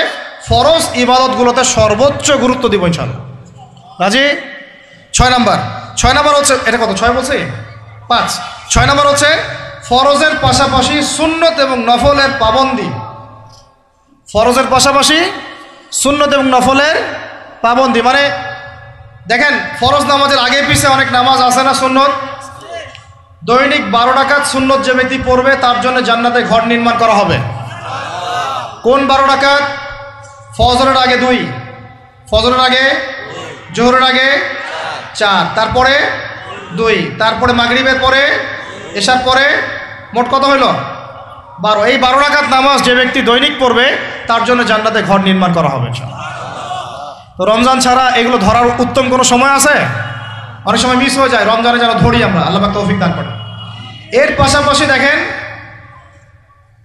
ফরজ ইবাদতগুলোতে সর্বোচ্চ গুরুত্ব দিব ইনশাআল্লাহ। রাজি? 6 নম্বর হচ্ছে, এটা কত 6 বলছি? 5। 6 নম্বর হচ্ছে ফরজের পাশাপাশি সুন্নত এবং নফলের পাবন্দি। ফরজের পাশাপাশি সুন্নত এবং নফলের পাবন্দি মানে দেখেন, ফরজ নামাজের আগে পিছে অনেক নামাজ আছে না সুন্নত? দৈনিক 12 রাকাত সুন্নত যে ব্যক্তি পড়বে তার জন্য জান্নাতে ঘর নির্মাণ করা হবে। কোন 12 রাকাত? ফজরের আগে 2, ফজরের আগে, জোহরের আগে 4, তারপরে 2, তারপরে মাগরিবের পরে, এশার পরে, মোট কত হইল? 12। এই 12 রাকাত নামাজ যে ব্যক্তি দৈনিক পড়বে তার জন্য জান্নাতে ঘর নির্মাণ করা হবে ইনশাআল্লাহ। তো রমজান ছাড়া এগুলো ধরার উত্তম কোনো সময় আছে? অনেক সময় মিস হয়ে যায়, রমজানে যেন ধরি আমরা, আল্লাহ পাক তৌফিক দান করেন। এর পাশাপাশি দেখেন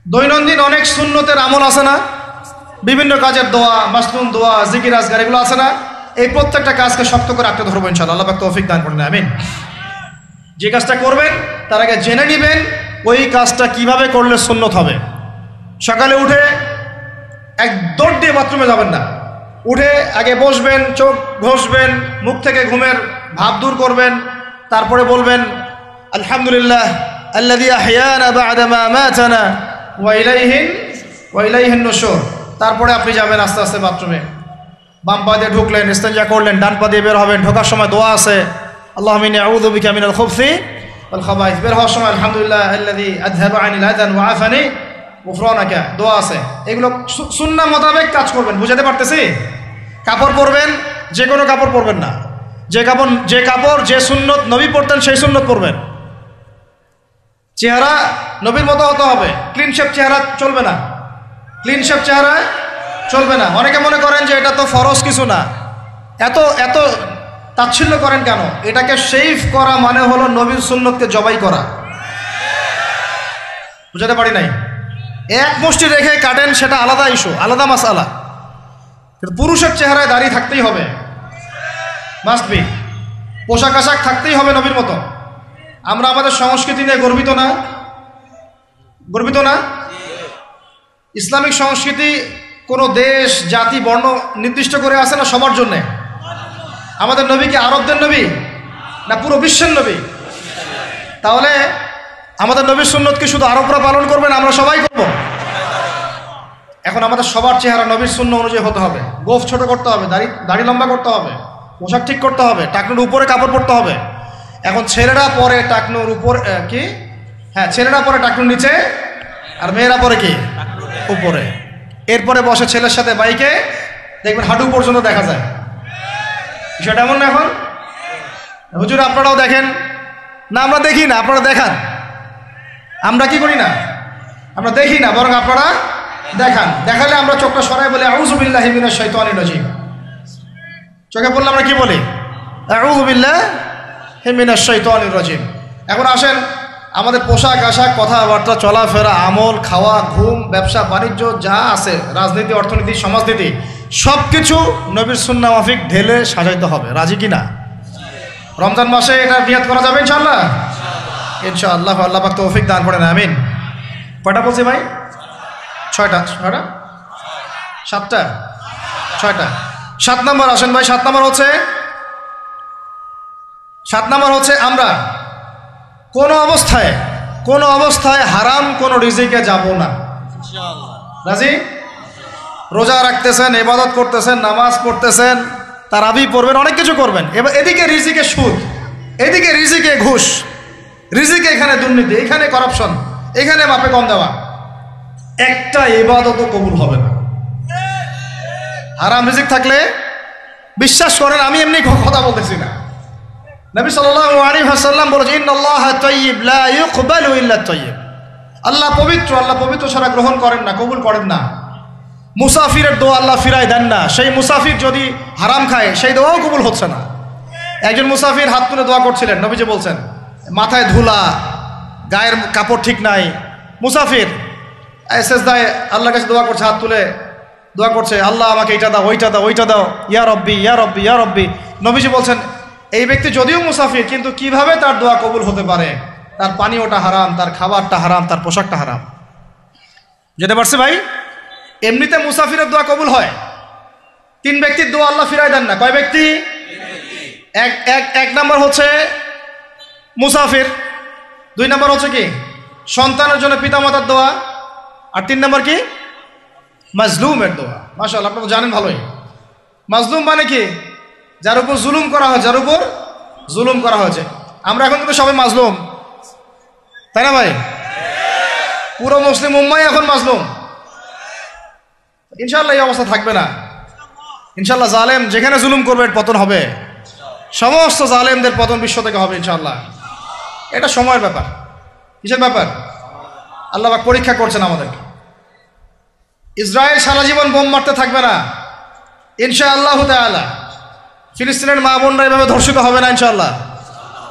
দৈনন্দিন অনেক সুন্নতের আমল আছে না? বিভিন্ন কাজের দোয়া, মাসনুন দোয়া, জিকির আজকার, এগুলো আছে না? এই প্রত্যেকটা কাজকে শক্ত করে আঁকড়ে ধরবো ইনশাআল্লাহ, আল্লাহ পাক তৌফিক দান করেন। আমিন। যে কাজটা করবেন তার আগে জেনে নেবেন ওই কাজটা কিভাবে করলে সুন্নত হবে। সকালে উঠে এক দৌড় দিয়ে বাথরুমে যাবেন না, উঠে আগে বসবেন, চোখ ঘষবেন, মুখ থেকে ঘুমের ভাব দূর করবেন, তারপরে বলবেন আলহামদুলিল্লাহ আল্লাযী আহইয়ানা বা'দা মা আমাতানা ওয়া ইলাইহিন নুশুর। তারপরে আপনি যাবেন আস্তে আস্তে বাথরুমে, বাম পা দিয়ে ঢুকলেন, ইস্তেঞ্জা করলেন, ডান পা দিয়ে বের হবেন। ঢোকার সময় দোয়া আছে, আল্লাহুম্মা ইন্নী আউযু বিকা মিনাল খুবসি ওয়াল খাবাইস। বের হওয়ার সময় আলহামদুলিল্লাহ আল্লাযী আযহাবা আনিল আযান ওয়া আফানি গুফরানাকা, দোয়া আছে। এগুলো সুন্নাহ মোতাবেক কাজ করবেন। বুঝাতে পারতেছি? কাপড় পরবেন, যে কোনো কাপড় পরবেন না। যে কাপড় যে সুন্নত নবী পরতেন সেই সুন্নত পরবেন। চেহারা নবীর মতো হতে হবে, ক্লিন শেপ চেহারা চলবে না, ক্লিন শেপ চেহারা চলবে না। অনেকে মনে করেন যে এটা তো ফরজ কিছু না, এত তাচ্ছিল্য করেন কেন? এটাকে শেভ করা মানে হলো নবীর সুন্নতকে জবাই করা। বুঝাতে পারি নাই? এক মুষ্টি রেখে কাটেন, সেটা আলাদা ইস্যু, আলাদা মাসআলা। কিন্তু পুরুষের চেহারায় দাড়ি থাকতেই হবে, মাস্ট বি। পোশাক আশাক থাকতেই হবে নবীর মতো। আমরা আমাদের সংস্কৃতি নিয়ে গর্বিত না? গর্বিত না? ইসলামিক সংস্কৃতি কোনো দেশ, জাতি, বর্ণ নির্দিষ্ট করে আছে না সবার জন্যে? আমাদের নবী কি আরবদের নবী না পুরো বিশ্বের নবী? তাহলে আমাদের নবীর সুন্নত কি শুধু আরবরা পালন করবেন, আমরা সবাই করব? এখন আমাদের সবার চেহারা নবীর সুন্নাহ অনুযায়ী হতে হবে। গোফ ছোট করতে হবে, দাড়ি লম্বা করতে হবে, পোশাক ঠিক করতে হবে, টাকনুর উপরে কাপড় পরতে হবে। এখন ছেলেরা পরে টাকনুর উপর কি, হ্যাঁ ছেলেরা পরে টাকনুর নিচে, আর মেয়েরা পরে কি উপরে। এরপরে বসে ছেলের সাথে বাইকে, দেখবেন হাঁটু পর্যন্ত দেখা যায়। বিষয়টা এমন না? এখন হুজুর আপনারাও দেখেন না? আমরা দেখি না, আপনারা দেখান। আমরা কি করি না? আমরা দেখি না, বরং আপনারা দেখান। দেখালে আমরা চোখটা সরাই বলি আউযু বিল্লাহি মিনাশ শাইতানির রাজিম। চোখে পড়লে আমরা কি বলি? আউযু বিল্লাহি মিনাশ শাইতানির রাজিম। এখন আসেন, আমাদের পোশাক আশাক, কথাবার্তা, চলাফেরা, আমল, খাওয়া, ঘুম, ব্যবসা বাণিজ্য যা আছে, রাজনীতি, অর্থনীতি, সমাজনীতি, সব কিছু নবীর সুন্নাহ মাফিক ঢেলে সাজাইতে হবে। রাজি কি না? রমজান মাসে এটা নিয়াত করা যাবে ইনশাআল্লাহ? ইনশাআল্লাহ, আল্লাহ পাক তৌফিক দান করেন। আমিন। কয়টা বলছি ভাই? 6টা? 7টা? 6টা। 7 নম্বর আসেন ভাই। 7 নম্বর হচ্ছে আমরা কোনো অবস্থায় হারাম কোনো রিজিকে যাব না। রাজি? রোজা রাখতেছেন, ইবাদত করতেছেন, নামাজ পড়তেছেন, তারাবি পড়বেন, অনেক কিছু করবেন। এবার এদিকে রিজিকে সুদ, এদিকে রিজিকে ঘুষ, রিজিকে এখানে দুর্নীতি, এখানে করাপশন, এখানে মাপে কম দেওয়া, একটা ইবাদতও কবুল হবে না। হারাম রিজিক থাকলে বিশ্বাস করেন, আমি এমনি কথা বলতেছি না, নবী সাল্লাল্লাহু আলাইহি ওয়াসাল্লাম বলেছেন ইন্নাল্লাহা তাইয়্যিব লা ইউকবালু ইল্লা তাইয়্যিব, আল্লাহ পবিত্র, আল্লাহ পবিত্র ছাড়া গ্রহণ করেন না, কবুল করেন না। মুসাফিরের দোয়া আল্লাহ ফিরায় দেন না, সেই মুসাফির যদি হারাম খায় সেই দোয়াও কবুল হচ্ছে না। একজন মুসাফির হাত তুলে দোয়া করছিলেন, নবীজি বলছেন মাথায় ধুলা, গায়ের কাপড় ঠিক নাই, মুসাফির সেজদায় আল্লাহর কাছে দোয়া করছে, হাত তুলে দোয়া করছে, আল্লাহ আমাকে এইটা দাও, ওইটা দাও, ওইটা দাও, ইয়া রব্বি ইয়া রব্বি ইয়া রব্বি। নবীজি বলছেন এই ব্যক্তি যদিও মুসাফির, কিন্তু কিভাবে তার দোয়া কবুল হতে পারে? তার পানীয়টা হারাম, তার খাবারটা হারাম, তার পোশাকটা হারাম। যেতে পারছে ভাই? এমনিতে মুসাফিরের দোয়া কবুল হয়, তিন ব্যক্তির দোয়া আল্লাহ ফিরায় দেন না। কয় ব্যক্তি? এক নাম্বার হচ্ছে মুসাফির, দুই নাম্বার হচ্ছে কি সন্তানের জন্য পিতামাতার দোয়া, আর তিন নাম্বার কি মাজলুমের দোয়া। মাশাআল্লাহ, আপনারা জানেন ভালোই। মাজলুম মানে কি? যার উপর জুলুম করা হয়, যার উপর জুলুম করা হয়েছে। আমরা এখন কিন্তু সবাই মাজলুম, তাই না ভাই? পুরো মুসলিম উম্মাই এখন মাজলুম। ইনশাআল্লাহ এই অবস্থা থাকবে না। ইনশাআল্লাহ জালেম যেখানে জুলুম করবে পতন হবে, সমস্ত জালেমদের পতন বিশ্ব থেকে হবে ইনশাআল্লাহ। এটা সময়ের ব্যাপার। কিসের ব্যাপার? আল্লাহ পাক পরীক্ষা করছেন আমাদেরকে। ইসরায়েল সারা জীবন বোম মারতে থাকবে না ইনশাআল্লাহ তাআলা। ফিলিস্তিনের মা বোনরা এভাবে ধর্ষিত হবে না ইনশাআল্লাহ।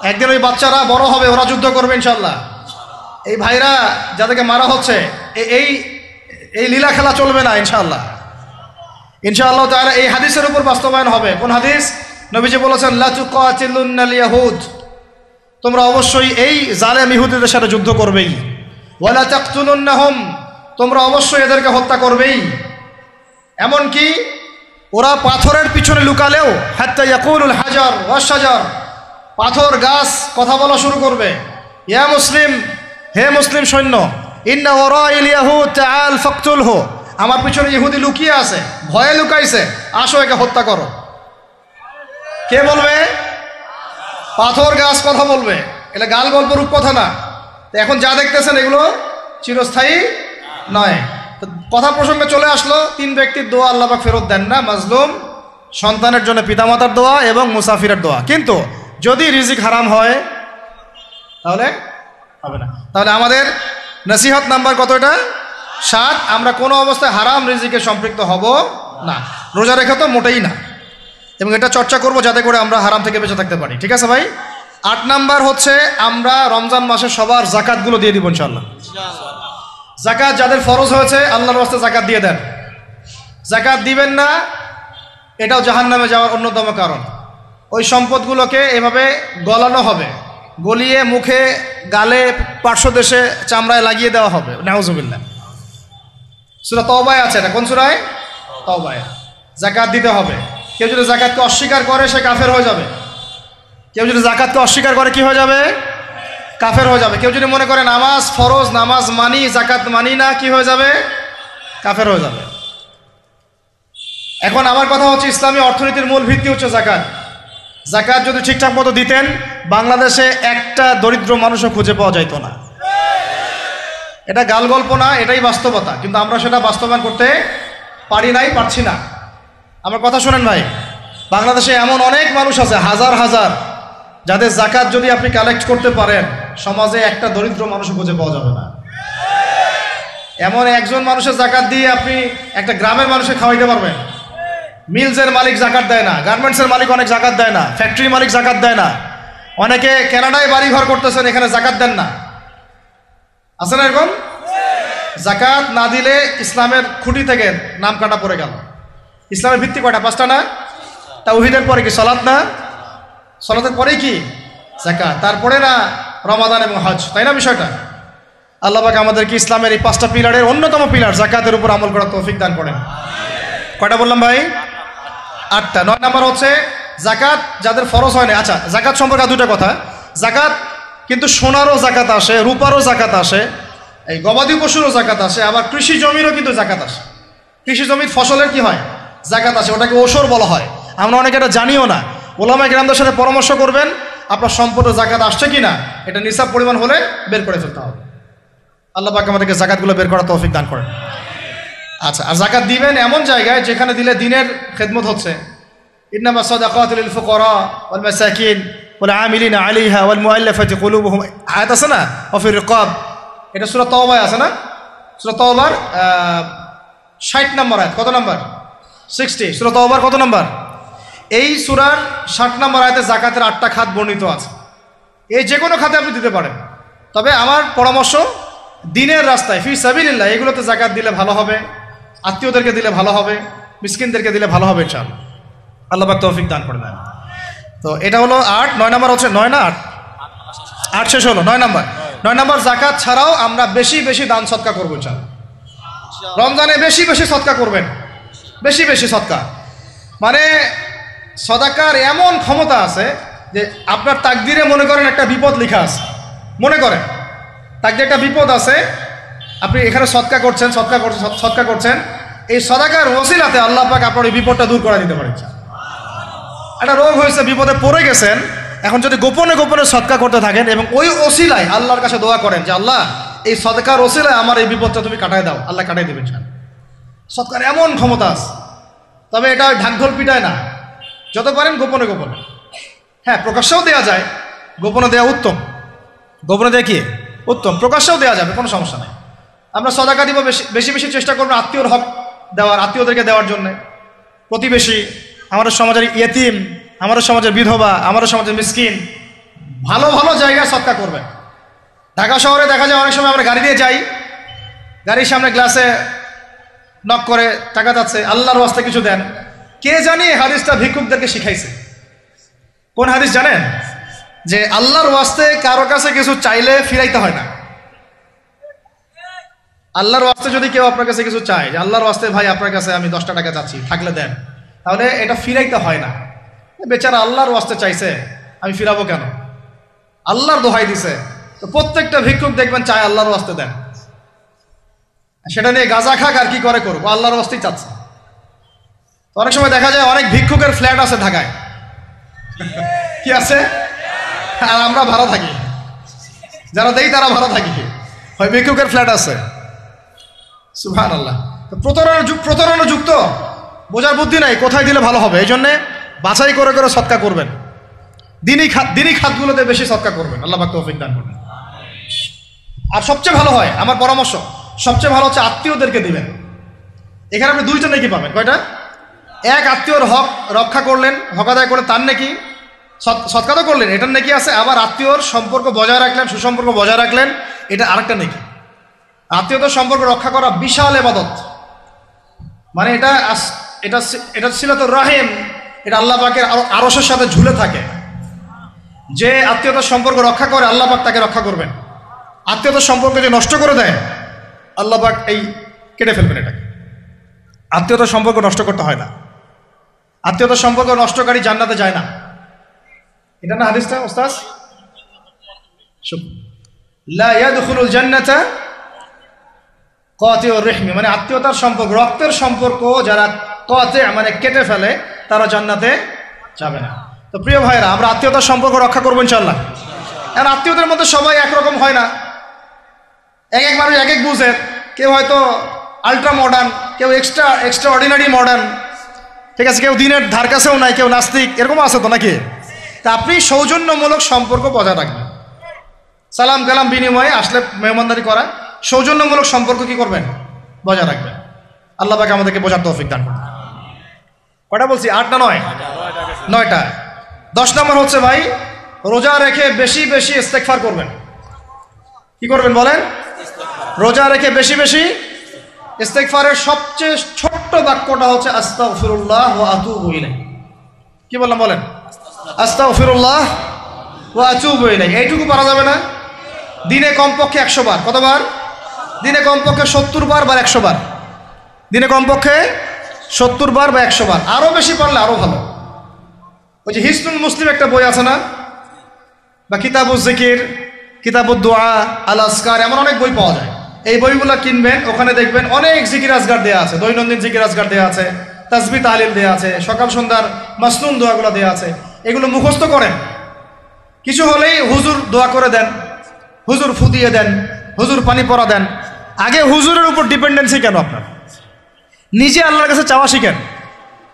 একদিন ওই বাচ্চারা বড় হবে, ওরা যুদ্ধ করবে ইনশাআল্লাহ। এই ভাইরা যাদেরকে মারা হচ্ছে, এই লীলা খেলা চলবে না ইনশাআল্লাহ। ইনশাআল্লাহ তাআলা এই হাদিসের উপর বাস্তবায়ন হবে। কোন হাদিস? নবীজি বলেছেন লা তুকাতিলুন্নাল ইয়াহুদ, তোমরা অবশ্যই এই জালেম ইহুদিদের সাথে যুদ্ধ করবেই। ওয়ালা তাকতুলুন্নাহুম, তোমরা অবশ্যই এদেরকে হত্যা করবেই। এমনকি ওরা পাথরের পিছনে লুকালেও হাত্তা ইয়াকুলুল হাজার ওয়াশ শাজার, পাথর গাছ কথা বলা শুরু করবে। ইয়া মুসলিম, হে মুসলিম সৈন্য, ইন্না ওয়ারাইল ইয়াহুদ তাআল ফাকতুলহু, আমার পিছনে ইহুদি লুকিয়ে আছে, ভয়ে লুকাইছে, আসো একে হত্যা করো। কে বলবে? পাথর গাছ কথা বলবে। এটা গাল গল্প রূপ কথা না। এখন যা দেখতেছেন এগুলো চিরস্থায়ী নয়। কথা প্রসঙ্গে চলে আসলো, তিন ব্যক্তির দোয়া আল্লাহ পাক ফেরত দেন না, মাজলুম, সন্তানের জন্য পিতামাতার দোয়া এবং মুসাফিরের দোয়া। কিন্তু যদি রিজিক হারাম হয় তাহলে হবে না। তাহলে আমাদের নসিহত নাম্বার কত? এটা 7। আমরা কোনো অবস্থায় হারাম রিজিকে সম্পৃক্ত হব না। রোজা রেখে তো মোটেই না, এবং এটা চর্চা করব যাতে করে আমরা হারাম থেকে বেঁচে থাকতে পারি। ঠিক আছে ভাই? 8 নাম্বার হচ্ছে আমরা রমজান মাসে সবার জাকাতগুলো দিয়ে দিব ইনশাআল্লাহ। জাকাত যাদের ফরজ হয়েছে আল্লাহর রাস্তায় জাকাত দিয়ে দেন। জাকাত দিবেন না, এটাও জাহান্নামে যাওয়ার অন্যতম কারণ। ওই সম্পদগুলোকে এভাবে গলানো হবে, গলিয়ে মুখে, গালে, পার্শ্বদেশে, চামড়ায় লাগিয়ে দেওয়া হবে। নাউজুবিল্লাহ। সূরা তাওবায় আছে এটা। কোন সূরায়? তাওবায়। জাকাত দিতে হবে। কেউ যদি জাকাতকে অস্বীকার করে সে কাফের হয়ে যাবে। কেউ যদি জাকাতকে অস্বীকার করে কি হয়ে যাবে? কাফের হয়ে যাবে। কেউ যদি মনে করে নামাজ ফরজ, নামাজ মানি, জাকাত মানি না, কি হয়ে যাবে? কাফের হয়ে যাবে। এখন আমার কথা হচ্ছে, ইসলামী অর্থনীতির মূল ভিত্তি হচ্ছে জাকাত। জাকাত যদি ঠিকঠাক মতো দিতেন, বাংলাদেশে একটা দরিদ্র মানুষও খুঁজে পাওয়া যাইত না। এটা গাল গল্প না, এটাই বাস্তবতা। কিন্তু আমরা সেটা বাস্তবায়ন করতে পারি নাই, পারছি না। আমার কথা শোনেন ভাই, বাংলাদেশে এমন অনেক মানুষ আছে, হাজার হাজার, যাদের জাকাত যদি আপনি কালেক্ট করতে পারেন, সমাজে একটা দরিদ্র মানুষও খুঁজে পাওয়া যাবে না। এমন একজন মানুষের জাকাত দিয়ে আপনি একটা গ্রামের মানুষকে খাওয়াইতে পারবেন। মিলসের মালিক জাকাত দেয় না, গার্মেন্টসের মালিক অনেক জাকাত দেয় না, ফ্যাক্টরির মালিক জাকাত দেয় না, অনেকে কানাডায় বাড়ি ঘর করতেছেন, এখানে জাকাত দেন না। আছে না এরকম? জাকাত না দিলে ইসলামের খুঁটি থেকে নাম কাটা পড়ে গেল। ইসলামের ভিত্তি কয়টা? 5টা না? তাওহীদের পরে কি সালাত না? সালাতের পরেই কি যাকাত, তারপরে না রমাদান এবং হজ, তাই না বিষয়টা? আল্লাহ পাক আমাদেরকে ইসলামের এই 5টা পিলারের অন্যতম পিলার যাকাতের উপর আমল করার তৌফিক দান করেন। কয়টা বললাম ভাই? 8টা। 9 নাম্বার হচ্ছে যাকাত যাদের ফরজ হয় না। আচ্ছা, যাকাত সম্পর্কে 2টা কথা। যাকাত কিন্তু সোনারও যাকাত আসে, রূপারও যাকাত আসে, এই গবাদি পশুরও যাকাত আসে, আবার কৃষি জমিরও কিন্তু যাকাত আসে। কৃষি জমির ফসলের কি হয়? জাকাত আছে, ওটাকে ওসর বলা হয়। আমরা অনেকে এটা জানিও না। ওলামায়ে কেরামদের সাথে পরামর্শ করবেন, আপনার সম্পদের জাকাত আসছে কিনা এটা নিসাব পরিমাণ হলে বের করে ফেলতে হবে। আল্লাহ পাক আমাদেরকে জাকাতগুলো বের করার তৌফিক দান করেন। আচ্ছা, আর জাকাত দিবেন এমন জায়গায় যেখানে দিলে দিনের খেদমত হচ্ছে। ইন্নামা সাদাকাতু লিল ফুকারা ওয়াল মাসাকিন ওয়াল আমিলিনা আলাইহা ওয়াল মুআল্লাফাতি কুলুবুহুম, আয়াত আছে না, ওয়া ফির রিকাব, এটা সূরা তাওবায় আছে না? সূরা তাওবার 60 নম্বর আয়াত। কত নম্বর? 60। সূরা তাওবার কত নম্বর? এই সূরার 60 নম্বর আয়াতে জাকাতের 8টা খাত বর্ণিত আছে। এই যে কোনো খাতে আপনি দিতে পারেন, তবে আমার পরামর্শ দিনের রাস্তায় ফি সাবিলিল্লাহ এগুলোতে জাকাত দিলে ভালো হবে, আত্মীয়দেরকে দিলে ভালো হবে, মিসকিনদেরকে দিলে ভালো হবে ইনশাআল্লাহ। আল্লাহ পাক তৌফিক দান করে দেন। তো এটা হলো 8। 9 নম্বর হচ্ছে 9 না 8? 8 শেষ হলো, 9 নম্বর। 9 নম্বর, জাকাত ছাড়াও আমরা বেশি বেশি দান সদকা করবো ইনশাআল্লাহ। রমজানে বেশি বেশি সদকা করবেন, বেশি বেশি সদকা। মানে সদাকার এমন ক্ষমতা আছে যে আপনার তাকদিরে মনে করেন একটা বিপদ লেখা আছে, মনে করেন তাকদিরে একটা বিপদ আছে, আপনি এখানে সদকা করছেন, এই সদাকার ওসিলাতে আল্লাহ পাক আপনার এই বিপদটা দূর করে দিতে পারেন। একটা রোগ হয়েছে, বিপদে পড়ে গেছেন, এখন যদি গোপনে গোপনে সদকা করতে থাকেন এবং ওই ওসিলায় আল্লাহর কাছে দোয়া করেন যে আল্লাহ এই সদকার ওসিলায় আমার এই বিপদটা তুমি কাটায় দাও, আল্লাহ কাটাই দেবেন। সদকার এমন ক্ষমতা আছে, তবে এটা ঢাকঢোল পিটায় না, যত পারেন গোপনে গোপনে। হ্যাঁ, প্রকাশ্যেও দেওয়া যায়, গোপনে দেওয়া উত্তম, গোপনে দেওয়া কি উত্তম, প্রকাশ্যেও দেওয়া যাবে, কোনো সমস্যা নেই। আমরা সদাকা দিব, বেশি বেশি চেষ্টা করবো আত্মীয়র হক দেওয়ার, আত্মীয়দেরকে দেওয়ার জন্য। প্রতিবেশী, আমাদের সমাজের ইয়েতিম, আমাদের সমাজের বিধবা, আমাদের সমাজের মিসকিন, ভালো ভালো জায়গায় সদকা করবেন। ঢাকা শহরে দেখা যায় অনেক সময় আমরা গাড়ি দিয়ে যাই, গাড়ির সামনে গ্লাসে নক করে টাকা যাচ্ছে, আল্লাহর ওয়াস্তে কিছু দেন। কে জানি হাদিসটা ভিক্ষুকদেরকে শিখাইছে। কোন হাদিস জানেন? যে আল্লাহর ওয়াস্তে কারো কাছে কিছু চাইলে ফিরাইতে হয় না। আল্লাহর ওয়াস্তে যদি কেউ আপনার কাছে কিছু চায়, যে আল্লাহর ওয়াস্তে ভাই আপনার কাছে আমি 10টা টাকা চাচ্ছি, থাকলে দেন, তাহলে এটা ফিরাইতে হয় না। বেচারা আল্লাহর ওয়াস্তে চাইছে, আমি ফিরাবো কেন? আল্লাহর দোহাই দিছে। তো প্রত্যেকটা ভিক্ষুক দেখবেন চায় আল্লাহর ওয়াস্তে দেন, সেটা নিয়ে গাঁজা খাক আর কি করে করবো, আল্লাহর ওয়াস্তেই চাচ্ছে। অনেক সময় দেখা যায় অনেক ভিক্ষুকের ফ্ল্যাট আছে ঢাকায়, কি আছে, আর আমরা ভাড়া থাকি, যারা দেই তারা ভাড়া থাকি, হয় ভিক্ষুকের ফ্ল্যাট আছে। সুবহানাল্লাহ। তো প্রতারণা যুক্ত, বোঝার বুদ্ধি নাই কোথায় দিলে ভালো হবে, এই জন্যে বাছাই করে করে সদকা করবেন। দিনই খাতগুলোতে বেশি সদকা করবেন, আল্লাহ পাক তৌফিক দান করবেন। আর সবচেয়ে ভালো হয়, আমার পরামর্শ, সবচেয়ে ভালো হচ্ছে আত্মীয়দেরকে দিবেন। এখানে আপনি 2টা নেকি পাবেন। কয়টা? এক, আত্মীয়র হক রক্ষা করলেন, হক আদায় করলেন, তার নেকি, সদকা তো করলেন, এটার নেকি আছে। আবার আত্মীয়র সম্পর্ক বজায় রাখলেন, সুসম্পর্ক বজায় রাখলেন, এটা আরেকটা নেকি। আত্মীয়তার সম্পর্ক রক্ষা করা বিশাল ইবাদত। মানে এটা সিলাতুর রাহিম, এটা আল্লাহ পাকের আরশের সাথে ঝুলে থাকে। যে আত্মীয়তার সম্পর্ক রক্ষা করে আল্লাহ পাক তাকে রক্ষা করবেন। আত্মীয়তার সম্পর্ক যে নষ্ট করে দেয় আল্লাহ পাক এই কেটে ফেলবেন এটাকে। আত্মীয়তার সম্পর্ক নষ্ট করতে হয় না। আত্মীয়তার সম্পর্ক নষ্টকারী জান্নাতে যায় না। এটা না হাদিসটা ওস্তাদ? লা ইয়াদখুলুল জান্নাতা কাতিউর রহমি, মানে আত্মীয়তার সম্পর্ক, রক্তের সম্পর্ক যারা কাতি মানে কেটে ফেলে তারা জান্নাতে যাবে না। তো প্রিয় ভাইরা, আমরা আত্মীয়তার সম্পর্ক রক্ষা করবো ইনশাআল্লাহ। আর আত্মীয়দের মধ্যে সবাই একরকম হয় না, এক এক মানুষ এক এক বুঝে। কেউ হয়তো আলট্রা মডার্ন, কেউ এক্সট্রা অর্ডিনারি মডার্ন, ঠিক আছে, কেউ দিনের ধার কাছেও নাই, কেউ নাস্তিক, এরকম আছে তো নাকি? তা আপনি সৌজন্যমূলক সম্পর্ক বজায় রাখবেন। সালাম কালাম বিনিময়ে আসলে মেহমানদারি করা, সৌজন্যমূলক সম্পর্ক কি করবেন? বজায় রাখবেন। আল্লাহ পাক আমাদেরকে বোঝার তৌফিক দান করুন। কয়টা বলছি? 8 না 9? 9টা। 10 নম্বর হচ্ছে ভাই, রোজা রেখে বেশি বেশি ইস্তেগফার করবেন। কি করবেন বলেন? রোজা রেখে বেশি বেশি ইস্তেগফারের সবচেয়ে ছোট্ট বাক্যটা হচ্ছে আস্তাগফিরুল্লাহ ওয়া আতুবু ইলাইহি। কি বললাম বলেন? আস্তাগফিরুল্লাহ ওয়া আতুবু ইলাইহি। এইটুকু পারা যাবে না? দিনে কমপক্ষে 100 বার। কতবার? দিনে কমপক্ষে 70 বার বা 100 বার। দিনে কমপক্ষে 70 বার বা 100 বার। আরও বেশি পারলে আরও ভালো। ওই যে হিসনুল মুসলিম একটা বই আছে না, বা কিতাবুজ জিকির, কিতাবুদ দোয়া, আল আসকার, এমন অনেক বই পাওয়া যায়। এই বইগুলো কিনবেন, ওখানে দেখবেন অনেক জিকির আজগার দেওয়া আছে, দৈনন্দিন জিকির আজগার দেওয়া আছে, তাসবিহ তাহলিল দেওয়া আছে, সকাল সন্ধ্যার মাসনুন দোয়াগুলো দেওয়া আছে। এগুলো মুখস্থ করেন, কিছু হলেই হুজুর দোয়া করে দেন, হুজুর ফু দিয়ে দেন, হুজুর পানি পরা দেন। আগে হুজুরের উপর ডিপেন্ডেন্সি কেন আপনার? নিজে আল্লাহর কাছে চাওয়া শিখেন।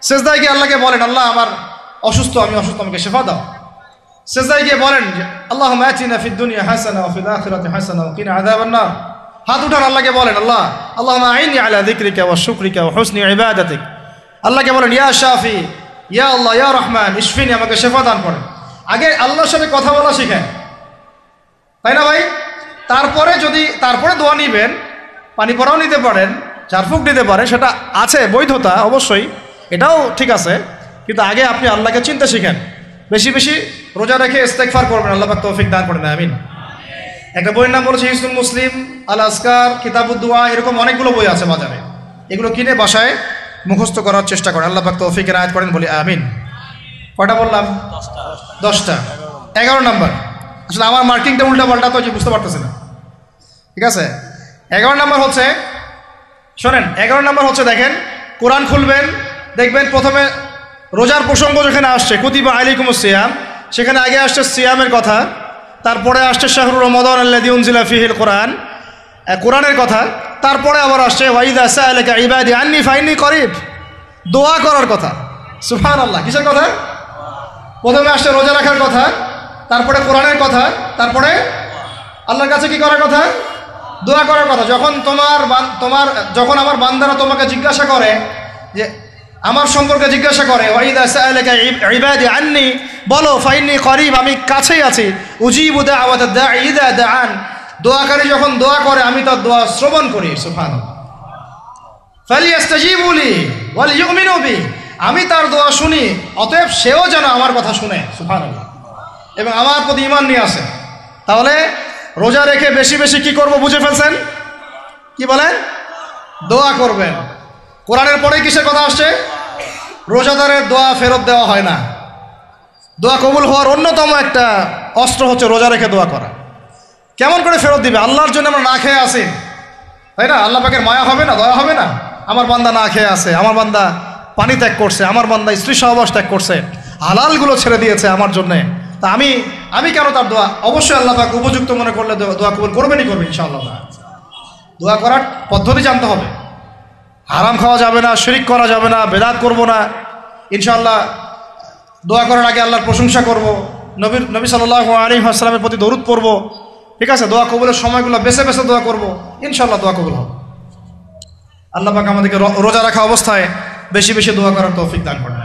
সেজদায় গিয়ে আল্লাহকে বলেন, আল্লাহ আমার অসুস্থ, আমি অসুস্থ, আমাকে শেফা দাও। সেজদায় গিয়ে বলেন যে আল্লাহুম্মা আতিনা ফিদ দুনিয়া হাসানা ওয়া ফিল আখিরাতি হাসানা ওয়া কিনা আযাবান নার। হাত উঠান, আল্লাহকে বলেন আল্লাহ আল্লাহুম্মা আইনি আলা যিকরিকা ওয়া শুকরিকা ওয়া হুসনি ইবাদাতিক। আল্লাহকে বলেন ইয়া শাফি, ইয়া আল্লাহ, ইয়া রহমান ইশফিনি, আমাকে শেফা দান করেন। আগে আল্লাহর সাথে কথা বলা শিখেন, তাই না ভাই? তারপরে দোয়া নিবেন, পানি পরাও নিতে পারেন, ঝাড়ফুঁক দিতে পারেন, সেটা আছে বৈধতা অবশ্যই, এটাও ঠিক আছে। কিন্তু আগে আপনি আল্লাহকে চিনতে শিখেন। বেশি বেশি রোজা রেখে ইস্তেগফার করবেন, আল্লাহ পাক তৌফিক দান করেন, আমিন। একটা বইয়ের নাম বলেছে হিসনুল মুসলিম, আল আসকার, কিতাবুদ দুআ, এরকম অনেকগুলো বই আছে বাজারে। এগুলো কিনে বাসায় মুখস্থ করার চেষ্টা করেন, আল্লাহ পাক তৌফিক এনায়েত করেন, বলি আমিন। কয়টা বললাম? 10টা। 11 নাম্বার, আসলে আমার মার্কিংটা উল্টা পাল্টা তো বুঝতে পারতেছি না, ঠিক আছে? 11 নাম্বার হচ্ছে, শোনেন, 11 নাম্বার হচ্ছে, দেখেন কোরআন খুলবেন, দেখবেন প্রথমে রোজার প্রসঙ্গ যেখানে আসছে কুতিবা আলাইকুমুস সিয়াম, সেখানে আগে আসছে সিয়ামের কথা, তারপরে আসছে শাহরুর রমাদান আল্লাযী উনজিলা ফীহিল কোরআন, কোরআনের কথা, তারপরে আবার আসছে ওয়াইদা সাআলাকা ইবাদি আন্নী ফাইন্নী করিব, দোয়া করার কথা। সুবহানাল্লাহ, কিসের কথা? প্রথমে আসছে রোজা রাখার কথা, তারপরে কোরআনের কথা, তারপরে আল্লাহর কাছে কি করার কথা? দোয়া করার কথা। যখন আমার বান্দারা তোমাকে জিজ্ঞাসা করে, যে আমার সম্পর্কে জিজ্ঞাসা করে, ওয়াইদা সাআলাকা ইবাদি আন্নী, বলো ফাইন্নী করিব, আমি কাছেই আছি, উজিবু দাওয়াতাদ দাঈ ইযা দাআন, দোয়াকারী যখন দোয়া করে আমি তার দোয়া শ্রবণ করি। সুবহানাল্লাহ। ফালিয়াস্তাজিবু লি ওয়াল ইউমিনু বি, আমি তার দোয়া শুনি, অতএব সেও যেন আমার কথা শুনে। সুবহানাল্লাহ। এবং আমার প্রতি ঈমান নিয়ে আসে। তাহলে রোজা রেখে বেশি বেশি কি করব বুঝে ফেলছেন? কি বলেন? দোয়া করবেন। কোরআনের পরে কিসের কথা আসছে? রোজাদারের দোয়া ফেরত দেওয়া হয় না। দোয়া কবুল হওয়ার অন্যতম একটা অস্ত্র হচ্ছে রোজা রেখে দোয়া করা। কেমন করে ফেরত দিবে? আল্লাহর জন্য আমরা না খেয়ে আসি, তাই না? আল্লাহ পাকের মায়া হবে না, দয়া হবে না? আমার বান্দা না খেয়ে আছে, আমার বান্দা পানি ত্যাগ করছে, আমার বান্দা স্ত্রী সহবাস ত্যাগ করছে, হালালগুলো ছেড়ে দিয়েছে আমার জন্যে, তা আমি কেন তার দোয়া? অবশ্যই আল্লাহ পাক উপযুক্ত মনে করলে দোয়া কবুল করবেনই করবেন ইনশাআল্লাহ। দোয়া করার পদ্ধতি জানতে হবে। হারাম খাওয়া যাবে না, শিরিক করা যাবে না, বেদাত করব না। ইনশাআল্লাহ দোয়া করার আগে আল্লাহর প্রশংসা করব, নবী সাল্লাল্লাহু আলাইহি ওয়াসাল্লামের প্রতি দরুদ পড়ব, ঠিক আছে? দোয়া কবুলের সময়গুলো বেছে বেছে দোয়া করব, ইনশাআল্লাহ দোয়া কবুল হবে। আল্লাহ পাক আমাদেরকে রোজা রাখা অবস্থায় বেশি বেশি দোয়া করার তৌফিক দান করেন।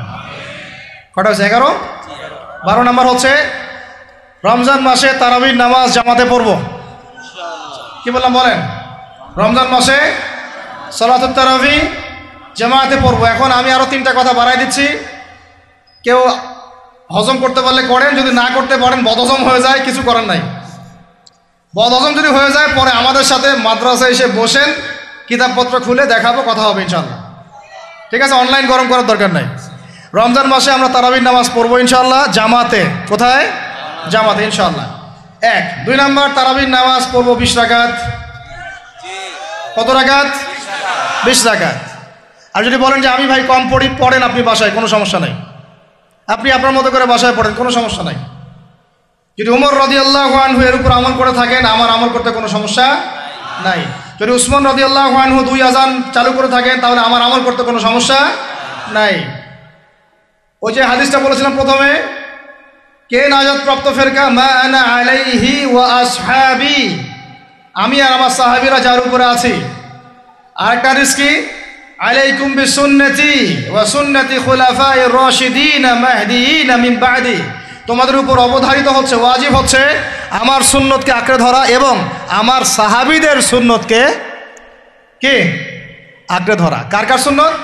কটা হচ্ছে? 11। 12 নাম্বার হচ্ছে রমজান মাসে তারাবির নামাজ জামাতে পড়ব। কি বললাম বলেন? রমজান মাসে সালাতুত তারাবি জামাতে পড়ব। এখন আমি আরো 3টা কথা বাড়াই দিচ্ছি, কেউ হজম করতে পারলে করেন, যদি না করতে পারেন বদহজম হয়ে যায়, কিছু করার নাই। বদহজম যদি হয়ে যায় পরে আমাদের সাথে মাদ্রাসায় এসে বসেন, কিতাবপত্র খুলে দেখাবো, কথা হবে ইনশাআল্লাহ, ঠিক আছে? অনলাইন গরম করার দরকার নাই। রমজান মাসে আমরা তারাবির নামাজ পড়বো ইনশাআল্লাহ জামাতে। কোথায়? জামাতে ইনশাআল্লাহ। 1। 2 নাম্বার, তারাবির নামাজ পড়বো 20 রাকাত। কত রাকাত? 20 রাকাত। আর যদি বলেন যে আমি ভাই কম পড়ি, পড়েন আপনি বাসায়, কোনো সমস্যা নাই, আপনি আপনার মতো করে বাসায় পড়েন, কোনো সমস্যা নাই। যদি উমর রাদিয়াল্লাহু আনহু এর উপর আমল করে থাকেন, আমার আমল করতে কোনো সমস্যা নাই। যদি উসমান রাদিয়াল্লাহু আনহু 2 আযান চালু করে থাকেন, তাহলে আমার আমল করতে কোনো সমস্যা নাই। ওই যে হাদিসটা বলেছিলাম প্রথমে, কে নাজাত প্রাপ্ত ফেরকা? মা আনা আলাইহি ওয়া আসহাবি, আমি আর আমার সাহাবীরা যার উপরে আছি। আরেকটা হাদিস কি? আলাইকুম বিসুন্নতি ওয়া সুন্নতি খুলাফায়ে রাশিদিন মাহদিয়িন মিন বা'দি, তোমাদের উপর অবধারিত হচ্ছে, ওয়াজিব হচ্ছে আমার সুন্নতকে আঁকড়ে ধরা এবং আমার সাহাবীদের সুন্নতকে কে আঁকড়ে ধরা। কার কার সুন্নত?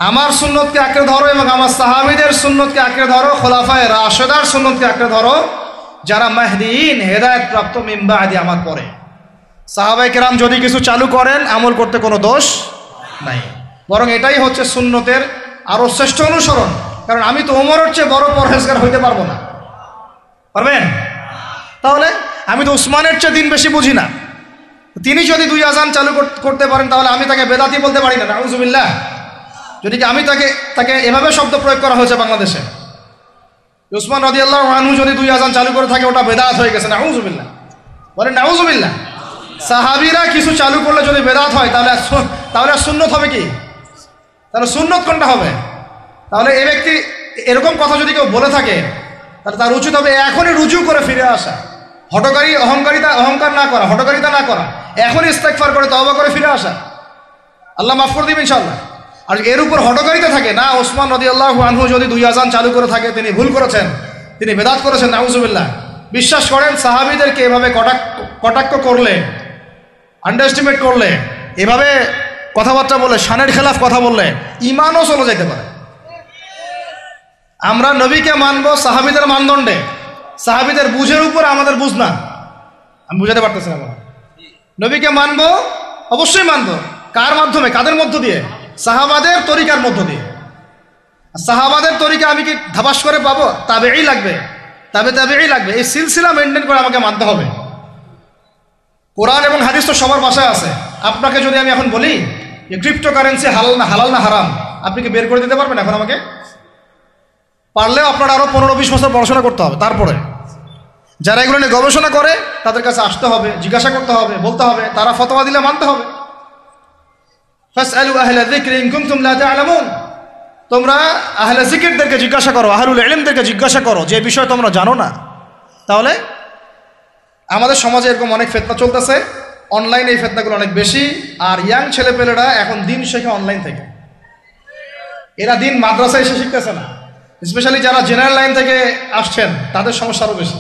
আমার সুন্নতকে আঁকড়ে ধরো এবং আমার সাহাবীদের সুন্নতকে আঁকড়ে ধরো, খোলাফায়ে রাশেদার সুন্নতকে আঁকড়ে ধরো, যারা মাহদিয়িন হেদায়েত প্রাপ্ত মিন বা'দি, আমার পরে। সাহাবায়ে কেরাম যদি কিছু চালু করেন, আমল করতে কোনো দোষ নাই, বরং এটাই হচ্ছে সুন্নতের আরো শ্রেষ্ঠ অনুসরণ। কারণ আমি তো ওমরের চেয়ে বড় পরহেজগার হইতে পারবো না, পারবেন? তাহলে আমি তো উসমানের চেয়ে দিন বেশি বুঝি না, তিনি যদি 2 আযান চালু করতে পারেন তাহলে আমি তাকে বেদাতি বলতে পারি না, নাউযুবিল্লাহ। যদি কি আমি তাকে এভাবে শব্দ প্রয়োগ করা হয়েছে বাংলাদেশে, উসমান রাদিয়াল্লাহু আনহু যদি 2 আযান চালু করে থাকে ওটা বেদাত হয়ে গেছে, নাউযুবিল্লাহ। বলেন নাউযুবিল্লাহ। সাহাবীরা কিছু চালু করলে যদি বেদাত হয় তাহলে সুন্নত হবে কি? তাহলে সুন্নত কোনটা হবে? তাহলে এই ব্যক্তি এরকম কথা যদি কেউ বলে থাকে তাহলে তার উচিত হবে এখনই রুজু করে ফিরে আসা, অহংকার না করা, হঠকারিতা না করা, এখনই ইস্তেগফার করে তওবা করে ফিরে আসা। আল্লাহ মাফ করে দিবেন ইনশাআল্লাহ। আর এর উপর হঠকারিতা থাকে না, ওসমান রাদিয়াল্লাহু আনহু যদি 2 আযান চালু করে থাকে তিনি ভুল করেছেন, তিনি বেদাত করেছেন, নাউযুবিল্লাহ। বিশ্বাস করেন সাহাবীদেরকে এভাবে কটাক্ষ করলে, আন্ডারএস্টিমেট করলে, এভাবে কথাবার্তা বলে, শানের খেলাফ কথা বললে ঈমানও চলে যেতে পারে। আমরা নবীকে মানব সাহাবীদের মানদণ্ডে, সাহাবীদের বুঝের উপর আমাদের বুঝ না। আমি বুঝাতে পারতেছি না। নবীকে মানব, অবশ্যই মানব। কার মাধ্যমে? কাদের মধ্য দিয়ে? সাহাবাদের তরিকার মধ্য দিয়ে। সাহাবাদের তরিকা আমি কি ধাবাস করে পাবো? তাবেই লাগবে, তাবেই লাগবে। এই সিলসিলা মেনটেন করে আমাকে মানতে হবে। কোরআন এবং হাদিস তো সবার বাসায় আছে। আপনাকে যদি আমি এখন বলি যে ক্রিপ্টোকারেন্সি হালাল না হারাম, আপনি কি বের করে দিতে পারবেন এখন আমাকে? পারলেও আপনার আরো 15-20 বছর পড়াশোনা করতে হবে। তারপরে যারা এগুলো নিয়ে গবেষণা করে তাদের কাছে আসতে হবে, জিজ্ঞাসা করতে হবে, বলতে হবে, তারা ফতোয়া দিলে মানতে হবে। ফাসআলু আহলা যিকরি ইন কুনতুম লা তা'লামুন। তোমরা আহলে জিকিরদেরকে জিজ্ঞাসা করো, আহলুল ইলমদেরকে জিজ্ঞাসা করো যে বিষয় তোমরা জানো না। তাহলে আমাদের সমাজে এরকম অনেক ফিতনা চলতেছে, অনলাইনে এই ফিতনাগুলো অনেক বেশি। আর ইয়াং ছেলেপেলেরা এখন দিন শেখে অনলাইন থেকে। এরা দিন মাদ্রাসায় এসে শিখতেছে না। স্পেশালি যারা জেনারেল লাইন থেকে আসছেন তাদের সমস্যা আরও বেশি,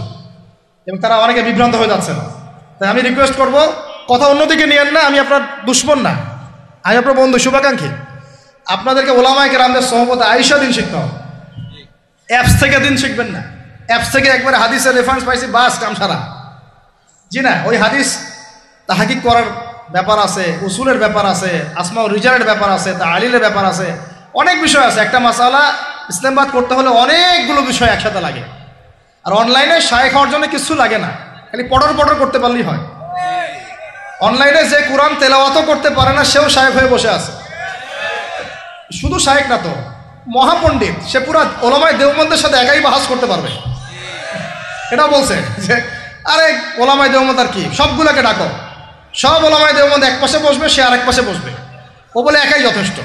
এবং তারা অনেকে বিভ্রান্ত হয়ে যাচ্ছেন। তাই আমি রিকোয়েস্ট করব, কথা অন্যদিকে নিয়েন না। আমি আপনার দুশ্মন না, আমি আপনার বন্ধু, শুভাকাঙ্ক্ষী। আপনাদেরকে ওলামায়ে কেরামদের সোহবতে আইসা দিন শিখতে হবে। অ্যাপস থেকে দিন শিখবেন না। অ্যাপস থেকে একবারে হাদিসের রেফারেন্স পাইছি, বাস কাম সারা। জি না, ওই হাদিস তাহকিক করার ব্যাপার আছে, উসুলের ব্যাপার আছে, আসমা ও রিজালের ব্যাপার আছে, তাআলিলের ব্যাপার আছে, অনেক বিষয় আছে। একটা মাসালা ইসলামবাদ করতে হলে অনেকগুলো বিষয় একসাথে লাগে। আর অনলাইনে শায়েখ হওয়ার জন্য কিছু লাগে না, খালি পড়র করতে পারলেই হয়। অনলাইনে যে কোরআন তেলাওয়াতও করতে পারে না সেও শায়েখ হয়ে বসে আছে। শুধু শায়েখ না তো, মহাপণ্ডিত, সে পুরা ওলামায়ে দেওবন্দের সাথে একাই বাহাস করতে পারবে। এটাও বলছে যে আরে ওলামায়ে দেওবন্দ আর কি, সবগুলোকে ডাকো, সব ওলামায়ে দেওবন্দ এক পাশে বসবে, সে আরেক পাশে বসবে, ও বলে একাই যথেষ্ট।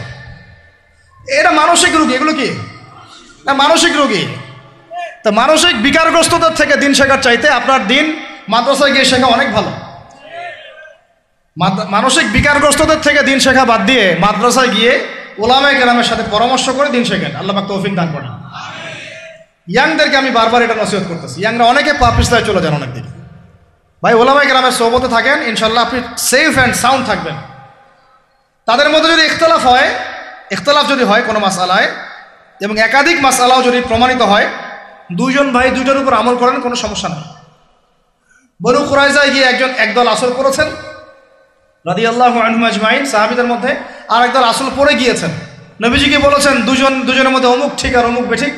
এটা মানসিক রোগী। এগুলো কি না মানসিক রোগী? তা মানসিক বিকারগ্রস্ততার থেকে দিন শেখার চাইতে আপনার দিন মাদ্রাসায় গিয়ে শেখা অনেক ভালো। মানসিক বিকারগ্রস্তদের থেকে দিন শেখা বাদ দিয়ে মাদ্রাসায় গিয়ে ওলামায়ে কেরামের সাথে পরামর্শ করে দিন শেখেন। আল্লাহ পাক তৌফিক দান করেন। ইয়াংদেরকে আমি বারবার এটা নসিহত করতেছি, ইয়াংরা অনেকে পাপিস্তায় চলে যান অনেক দিকে। ভাই ওলামায়ে কেরামের সোহবতে থাকেন, ইনশাল্লাহ আপনি সেফ অ্যান্ড সাউন্ড থাকবেন। তাদের মধ্যে যদি ইখতিলাফ যদি হয় কোনো মাসআলায়, এবং একাধিক মাসআলাও যদি প্রমাণিত হয়, দুইজন ভাই দুইটার উপর আমল করেন, কোনো সমস্যা নেই। বনু কুরাইজায় গিয়ে একদল আসল করেছেন রাদিয়াল্লাহু আনহুম আজমাইন, সাহাবীদের মধ্যে, আর একদল আসল পড়ে গিয়েছেন। নবীজিকে বলেছেন দুজনের মধ্যে অমুক ঠিক আর অমুক বেঠিক।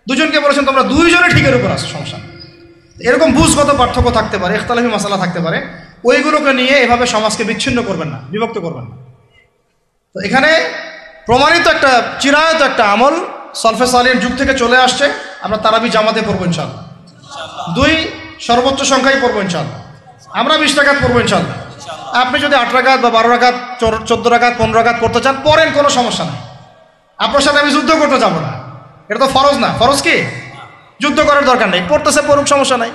দুজনকে বলেছেন তোমরা দুইজনে ঠিকের উপর আসো, সমস্যা। এরকম বুঝগত পার্থক্য থাকতে পারে, ইখতিলাফি মাসালা থাকতে পারে, ওইগুলোকে নিয়ে এভাবে সমাজকে বিচ্ছিন্ন করবেন না, বিভক্ত করবেন না। তো এখানে প্রমাণিত একটা চিরায়ত একটা আমল সলফে সালিহিন যুগ থেকে চলে আসছে। আমরা তারাবি জামাতে পড়বো ইনশাআল্লাহ, 2 সর্বোচ্চ সংখ্যায় পড়বো ইনশাআল্লাহ। আমরা 20 রাকাত পড়বো ইনশাআল্লাহ। আপনি যদি 8 রাকাত বা 12 রাকাত 14 রাকাত 15 রাকাত পড়তে চান পড়েন, কোনো সমস্যা নেই। আপনার সাথে আমি যুদ্ধ করতে যাবো না, এটা তো ফরজ না। ফরজ কি? যুদ্ধ করার দরকার নেই, পড়তেছে পড়ুক, সমস্যা নাই।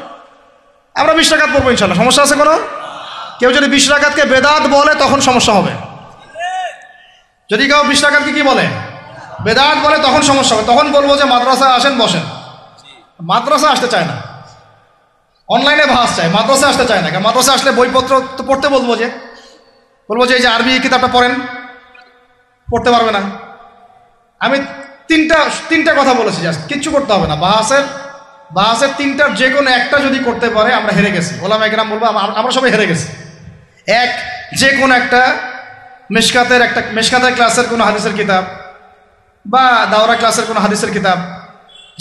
আমরা 20 রাকাত পড়বো ইনশাআল্লাহ, সমস্যা আছে কোনো? কেউ যদি 20 রাকাতকে বেদাত বলে তখন সমস্যা হবে। যদি কেউ 20 রাকাতকে কি বলে? বেদাত বলে, তখন সমস্যা হবে। তখন বলবো যে মাদ্রাসায় আসেন, বসেন। মাদ্রাসা আসতে চায় না, অনলাইনে ভাস চায়, মাদ্রাসা আসতে চায় না। মাদ্রাসা আসলে বইপত্র তো পড়তে বলবো যে এই যে আরবি কিতাবটা পড়েন, পড়তে পারবে না। আমি তিনটা কথা বলেছি, জাস্ট কিচ্ছু করতে হবে না। বাহাসের 3টার যে কোনো একটা যদি করতে পারে আমরা হেরে গেছি। ওলামায়ে কেরাম বলবো আমরা সবাই হেরে গেছি। যে কোনো একটা মেশকাতের ক্লাসের কোনো হাদিসের কিতাব, বা দাওরা ক্লাসের কোনো হাদিসের কিতাব,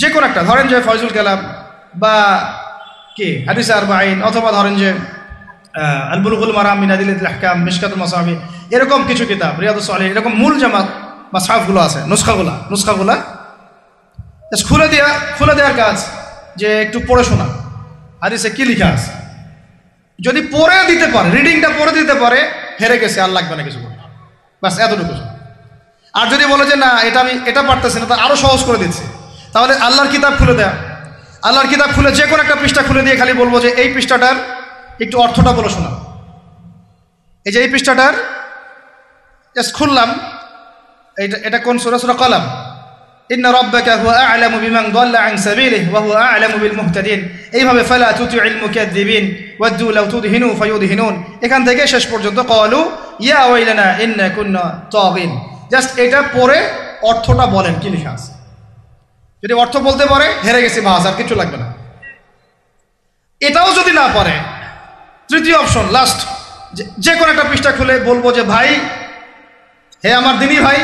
যে কোনো একটা, ধরেন যে ফয়জুল কালাম বা কি হাদিসে আরবাঈন, অথবা ধরেন যে আল বুলুগুল মারাম মিন আদিল্লাতিল আহকাম, মিশকাতুল মাসাবি, এরকম কিছু কিতাব, রিয়াদুস সালিহিন, এরকম মূল জামাত মাসহাফগুলো আছে, নুসখাগুলা খুলে দেওয়ার কাজ, যে একটু পড়ে শোনা হাদিসে কি লেখা আছে। যদি পড়ে দিতে পারে, রিডিংটা পড়ে দিতে পারে, হেরে গেছে, আর লাগবে না কিছু করে, বাস এতটুকু। আর যদি বলে যে না এটা পারতেছি না, তা আরও সহজ করে দিচ্ছি, তাহলে আল্লাহর কিতাব খুলে দেয়া, আল্লাহর কিতাব খুলে যে কোনো একটা পৃষ্ঠা খুলে দিয়ে খালি বলবো যে এই পৃষ্ঠাটার একটু অর্থটা বলে শোনা। এই যে এই পৃষ্ঠাটার জাস্ট খুললাম, এটা কোন সূরা? সূরা কলম। ইন্না রাব্বাকা হুয়া আ'লামু বিমান দাল্লা আন সাবিলিহি ওয়া হুয়া আ'লামু বিল মুহতাদিন। এইভাবে ফালা তুতি'ল মুকাদ্দিবিন ওয়াদ্দু লাউ তুদহিনু ফায়ুদহিনুন, এখান থেকে শেষ পর্যন্ত ক্বালু ইয়া ওয়াইলানা ইন্না কুন্না তাগিন। জাস্ট এটা পড়ে অর্থটা বলেন কি লেখা আছে। যদি অর্থ বলতে পারে, হেরে গেছি, বাস, আর কিছু লাগবে না। এটাও যদি না পারে, তৃতীয় অপশন, লাস্ট, যে কোনো একটা পৃষ্ঠা খুলে বলবো যে ভাই, হে আমার দিনী ভাই,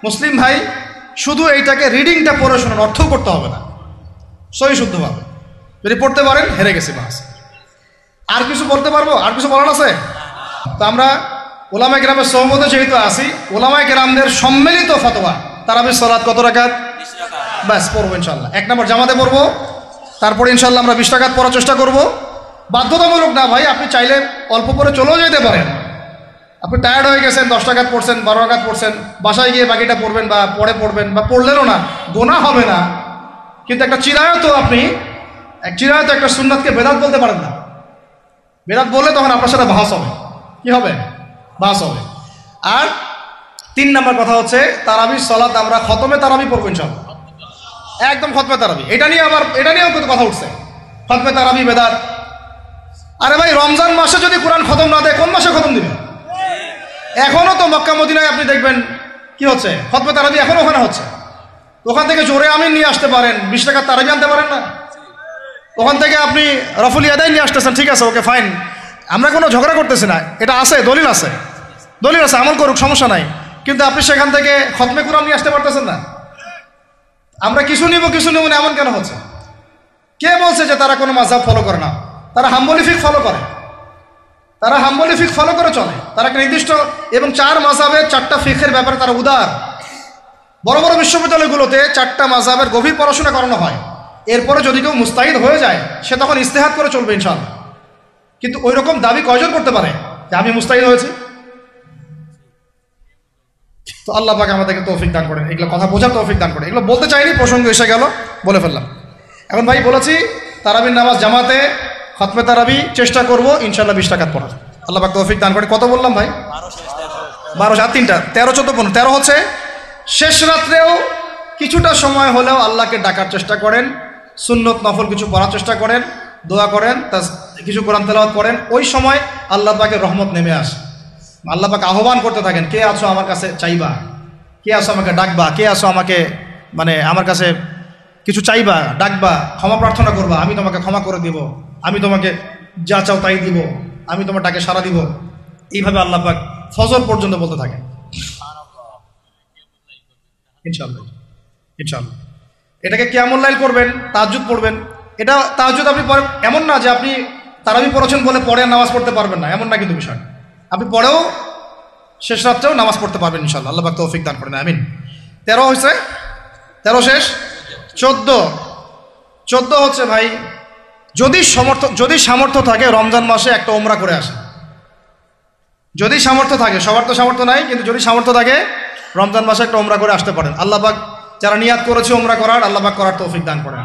মুসলিম ভাই, শুধু এইটাকে রিডিংটা পড়ে শোনান, অর্থও করতে হবে না, সহি শুদ্ধভাবে। যদি পড়তে পারেন, হেরে গেছি, বাস। আর কিছু বলতে পারবো? আর কিছু বলার আছে? তো আমরা ওলামায়ে কেরামের সহমতে যেহেতু আসি, ওলামায়ে কেরামদের সম্মিলিত ফতোয়া, তারাবির সালাত কত রাকাত? 20 রাকাত। ব্যাস, পড়বো ইনশাল্লাহ। 1 নম্বর জামাতে পড়বো, তারপরে ইনশাল্লাহ আমরা 20 রাকাত পড়ার চেষ্টা করব। বাধ্যতামূলক না ভাই, আপনি চাইলে অল্প পরে চলেও যেতে পারেন। আপনি টায়ার্ড হয়ে গেছেন, 10 রাকাত পড়ছেন, 12 রাকাত পড়ছেন, বাসায় গিয়ে বাকিটা পড়বেন, বা পরে পড়বেন, বা পড়লেনও না, গোনা হবে না। কিন্তু একটা চিরায়ত, আপনি চিরায়ত একটা সুন্নাতকে বেদাত বলতে পারেন না। বেদাত বললে তখন আপনার সাথে বাহাস হবে। কি হবে? বাহাস হবে। আর 3 নম্বর কথা হচ্ছে, তারাবির সালাত আমরা খতমে তারাবি পড়বো ইনশাআল্লাহ, একদম খতমে তারাবি। এটা নিয়েও কিন্তু কথা উঠছে, খতমে তারাবি বেদাত। আরে ভাই, রমজান মাসে যদি কোরআন খতম না দেয়, কোন মাসে খতম দিবে? এখনো তো মক্কা মদিনায় আপনি দেখবেন কি হচ্ছে, খতমে তারাবি এখনো ওখানে হচ্ছে। ওখান থেকে জোরে আমিন নিয়ে আসতে পারেন, 20 টাকার তারাবি আনতে পারেন না? ওখান থেকে আপনি রফুল ইয়াদাইন নিয়ে আসতেছেন, ঠিক আছে, ওকে ফাইন, আমরা কোনো ঝগড়া করতেছি না, এটা আছে, দলিল আছে, আমল করুক, সমস্যা নাই। কিন্তু আপনি সেখান থেকে খতমে কোরআন নিয়ে আসতে পারতেছেন না। আমরা কিছু নিব না, এমন কেন হচ্ছে? কে বলছে যে তারা কোনো মাযহাব ফলো করে না? তারা হাম্বলি ফিকহ ফলো করে, চলে। তারা একটা নির্দিষ্ট, এবং 4 মাযহাবের 4টা ফিকহের ব্যাপারে তারা উদার। বড় বড় বিশ্ববিদ্যালয়গুলোতে 4টা মাযহাবের গভীর পড়াশোনা করানো হয়। এরপরে যদি কেউ মুস্তাহিদ হয়ে যায়, সে তখন ইজতিহাদ করে চলবে ইনশাআল্লাহ। কিন্তু ওই রকম দাবি কয়জন করতে পারে যে আমি মুস্তাহিদ হয়েছি? তো আল্লাহ পাক আমাদেরকে তৌফিক দান করেন, এগুলো কথা বোঝার তৌফিক দান করেন। এগুলো বলতে চাইনি, প্রসঙ্গ এসে গেল, বলে ফেললাম। এখন ভাই বলেছি, তারাবির নামাজ জামাতে খতমে তারাবি চেষ্টা করবো ইনশাআল্লাহ 20 রাকাত পড়ার। আল্লাহ পাক তৌফিক দান করে। কত বললাম ভাই? 12 আর 3টা 13, 14, 15। 13 হচ্ছে শেষ রাত্রেও কিছুটা সময় হলেও আল্লাহকে ডাকার চেষ্টা করেন, সুন্নত নফল কিছু পড়ার চেষ্টা করেন, দোয়া করেন, কিছু কোরআন তেলাওয়াত করেন। ওই সময় আল্লাহ পাকের রহমত নেমে আসে। আল্লাহ পাক আহ্বান করতে থাকেন, কে আছো আমার কাছে চাইবা, কে আছো আমাকে ডাকবা, কে আছো আমাকে আমার কাছে কিছু চাইবা, ডাকবা, ক্ষমা প্রার্থনা করবা, আমি তোমাকে ক্ষমা করে দিব, আমি তোমাকে যা চাও তাই দিব, আমি তোমার ডাকে সাড়া দিব। এইভাবে আল্লাহ পাক ফজর পর্যন্ত বলতে থাকেন। ইনশাআল্লাহ এটাকে কিয়ামুল লাইল করবেন, তাহাজ্জুদ পড়বেন। এটা তাহাজ্জুদ আপনি এমন না যে আপনি তারাবি পড়েছেন বলে পরে নামাজ পড়তে পারবেন না, এমন না কিন্তু বিষয়। আপনি পরেও শেষ রাত্রেও নামাজ পড়তে পারবেন ইনশাআল্লাহ। আল্লাহ পাক তৌফিক দান করেন, আমিন। 13 হয়েছে, 13 শেষ। 14 হচ্ছে ভাই, যদি সামর্থ্য থাকে রমজান মাসে একটা উমরা করে আসে। যদি সামর্থ্য থাকে, সবার তো সামর্থ্য নাই, কিন্তু যদি সামর্থ্য থাকে রমজান মাসে একটা উমরা করে আসতে পারেন। আল্লাহ পাক যারা নিয়াত করেছে উমরা করার, আল্লাহ পাক করার তৌফিক দান করেন।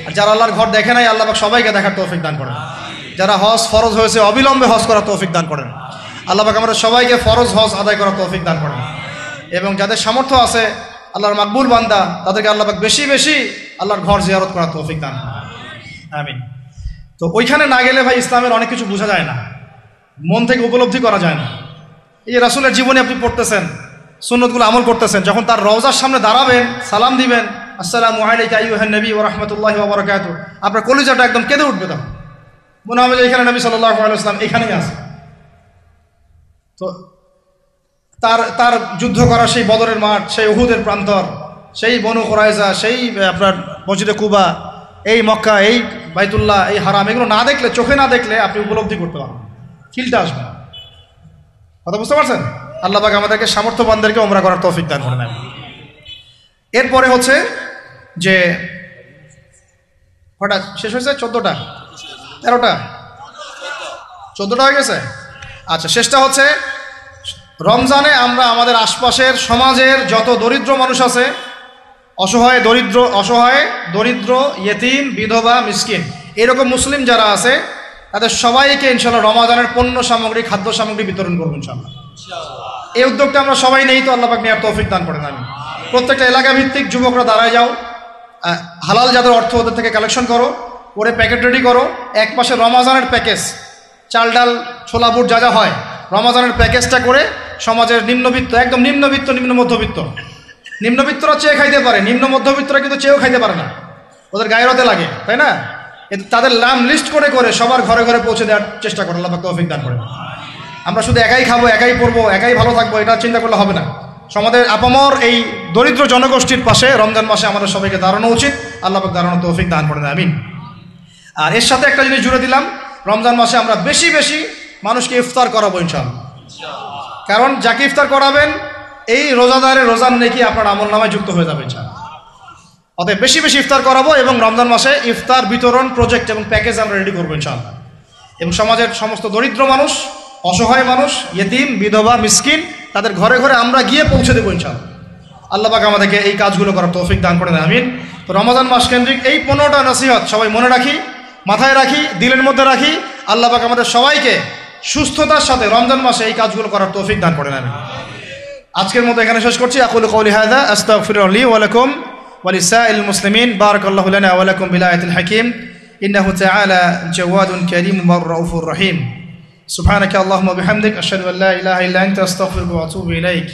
আর যারা আল্লাহর ঘর দেখে নাই, আল্লাহ পাক সবাইকে দেখার তৌফিক দান করেন। যারা হজ ফরজ হয়েছে, অবিলম্বে হজ করার তৌফিক দান করেন। আল্লাহ পাক আমাদের সবাইকে ফরজ হজ আদায় করার তৌফিক দান করেন। এবং যাদের সামর্থ্য আছে, আল্লাহর মাকবুল বান্দা, তাদেরকে আল্লাহ পাক বেশি বেশি আল্লাহর ঘর জিয়ারত করার তৌফিক দান করেন, আমিন। তো ওইখানে না গেলে ভাই ইসলামের অনেক কিছু বোঝা যায় না, মন থেকে উপলব্ধি করা যায় না। এই যে রাসূলের জীবনে আপনি পড়তেছেন, সুন্নতগুলো আমল করতেছেন, যখন তার রওজার সামনে দাঁড়াবেন, সালাম দিবেন, আসসালামু আলাইকা আইয়ুহান নবী ওয়া রাহমাতুল্লাহি ওয়া বারাকাতুহু, আপনার কলিজাটা একদম কেঁদে উঠবে। তখন মনে হবে যে এখানে নবী সাল্লাল্লাহু আলাইহি ওয়াসাল্লাম এখানেই আছে। তো তার যুদ্ধ করা সেই বদরের মাঠ, সেই উহুদের প্রান্তর, সেই বনু কুরাইজা, সেই আপনার মসজিদে কুবা, এই মক্কা, এই বাইতুল্লাহ, এই হারাম, এগুলো না দেখলে, চোখে না দেখলে আপনি উপলব্ধি করতে পারবেন। ফিলটা আসবে না। কথা বুঝতে পারছেন? আল্লাহ পাক আমাদেরকে সামর্থ্যবানদেরকে ওমরা করার তৌফিক দান করে নেন। এরপরে হচ্ছে যে কটা শেষ হয়েছে? 14টা 13টা 14টা হয়ে গেছে। আচ্ছা, শেষটা হচ্ছে রমজানে আমরা আমাদের আশপাশের সমাজের যত দরিদ্র মানুষ আছে, অসহায় দরিদ্র ইয়েতিম বিধবা মিসকিন এরকম মুসলিম যারা আছে তাদের সবাইকে ইনশাআল্লাহ রমাদানের পণ্য সামগ্রী খাদ্য সামগ্রী বিতরণ করবো ইনশাআল্লাহ। এই উদ্যোগটা আমরা সবাই নেই তো আল্লাহ পাক নেওয়ার তৌফিক দান করেন। আমি প্রত্যেকটা এলাকা ভিত্তিক যুবকরা দাঁড়ায় যাও, হালাল যাদের অর্থ ওদের থেকে কালেকশন করো, করে প্যাকেট রেডি করো। এক পাশে রমাজানের প্যাকেজ, চাল ডাল ছোলা বুট যা যা হয় রমাজানের প্যাকেজটা করে সমাজের নিম্নবিত্ত, একদম নিম্নবিত্ত নিম্ন মধ্যবিত্তরা চেয়ে খাইতে পারে, নিম্ন মধ্যবিত্তরা কিন্তু চেয়েও খাইতে পারে না, ওদের গায়েরতে লাগে, তাই না? তাদের নাম লিস্ট করে করে সবার ঘরে ঘরে পৌঁছে দেওয়ার চেষ্টা করো। আল্লাহ পাক তৌফিক দান করেন। আমরা শুধু একাই খাবো, একাই পড়বো, একাই ভালো থাকবো, এটা চিন্তা করলে হবে না। সমাজের আপামর এই দরিদ্র জনগোষ্ঠীর পাশে রমজান মাসে আমাদের সবাইকে দাঁড়ানো উচিত। আল্লাহ পাক দাঁড়ানোর তৌফিক দান করেন, আমিন। আর এর সাথে একটা জিনিস জুড়ে দিলাম, রমজান মাসে আমরা বেশি বেশি মানুষকে ইফতার করাবো ইনশাআল্লাহ। কারণ যাকে ইফতার করাবেন এই রোজাদারের রোজার নেকি আপনার আমলনামায় যুক্ত হয়ে যাবে ইনশাআল্লাহ। অতএব বেশি বেশি ইফতার করাবো এবং রমজান মাসে ইফতার বিতরণ প্রজেক্ট এবং প্যাকেজ আমরা রেডি করবো ইনশাআল্লাহ। এবং সমাজের সমস্ত দরিদ্র মানুষ, অসহায় মানুষ, ইয়েতিম বিধবা মিসকিন তাদের ঘরে ঘরে আমরা গিয়ে পৌঁছে দেবো ইনশাআল্লাহ। আল্লাহ পাক আমাদেরকে এই কাজগুলো করার তৌফিক দান করে দেন, আমিন। তো রমজান মাস কেন্দ্রিক এই 15টা নসিহত সবাই মনে রাখি, মাথায় রাখি, দিলের মধ্যে রাখি। আল্লাহ পাক আমাদের সবাইকে সুস্থতার সাথে রমজান মাসে এই কাজগুলো করার তৌফিক দান করেন, আমিন। আজকের মতো এখানে শেষ করছি। আকুলু কওলি হাযা আস্তাগফিরুল্লাহ লি ওয়া লাকুম ওয়া লিসাইরিল মুসলিমিন। বারাকাল্লাহু লানা ওয়া লাকুম বিল আয়াতিল হাকীম। ইন্নাহু তাআলা জাওয়াদুন কারীমুন ওয়া রাউফুর রহিম। সুবহানাকা আল্লাহুম্মা বিহামদিক আশহাদু আল্লা ইলাহা ইল্লা আনতা আস্তাগফিরুকা ওয়া আতুবু ইলাইক।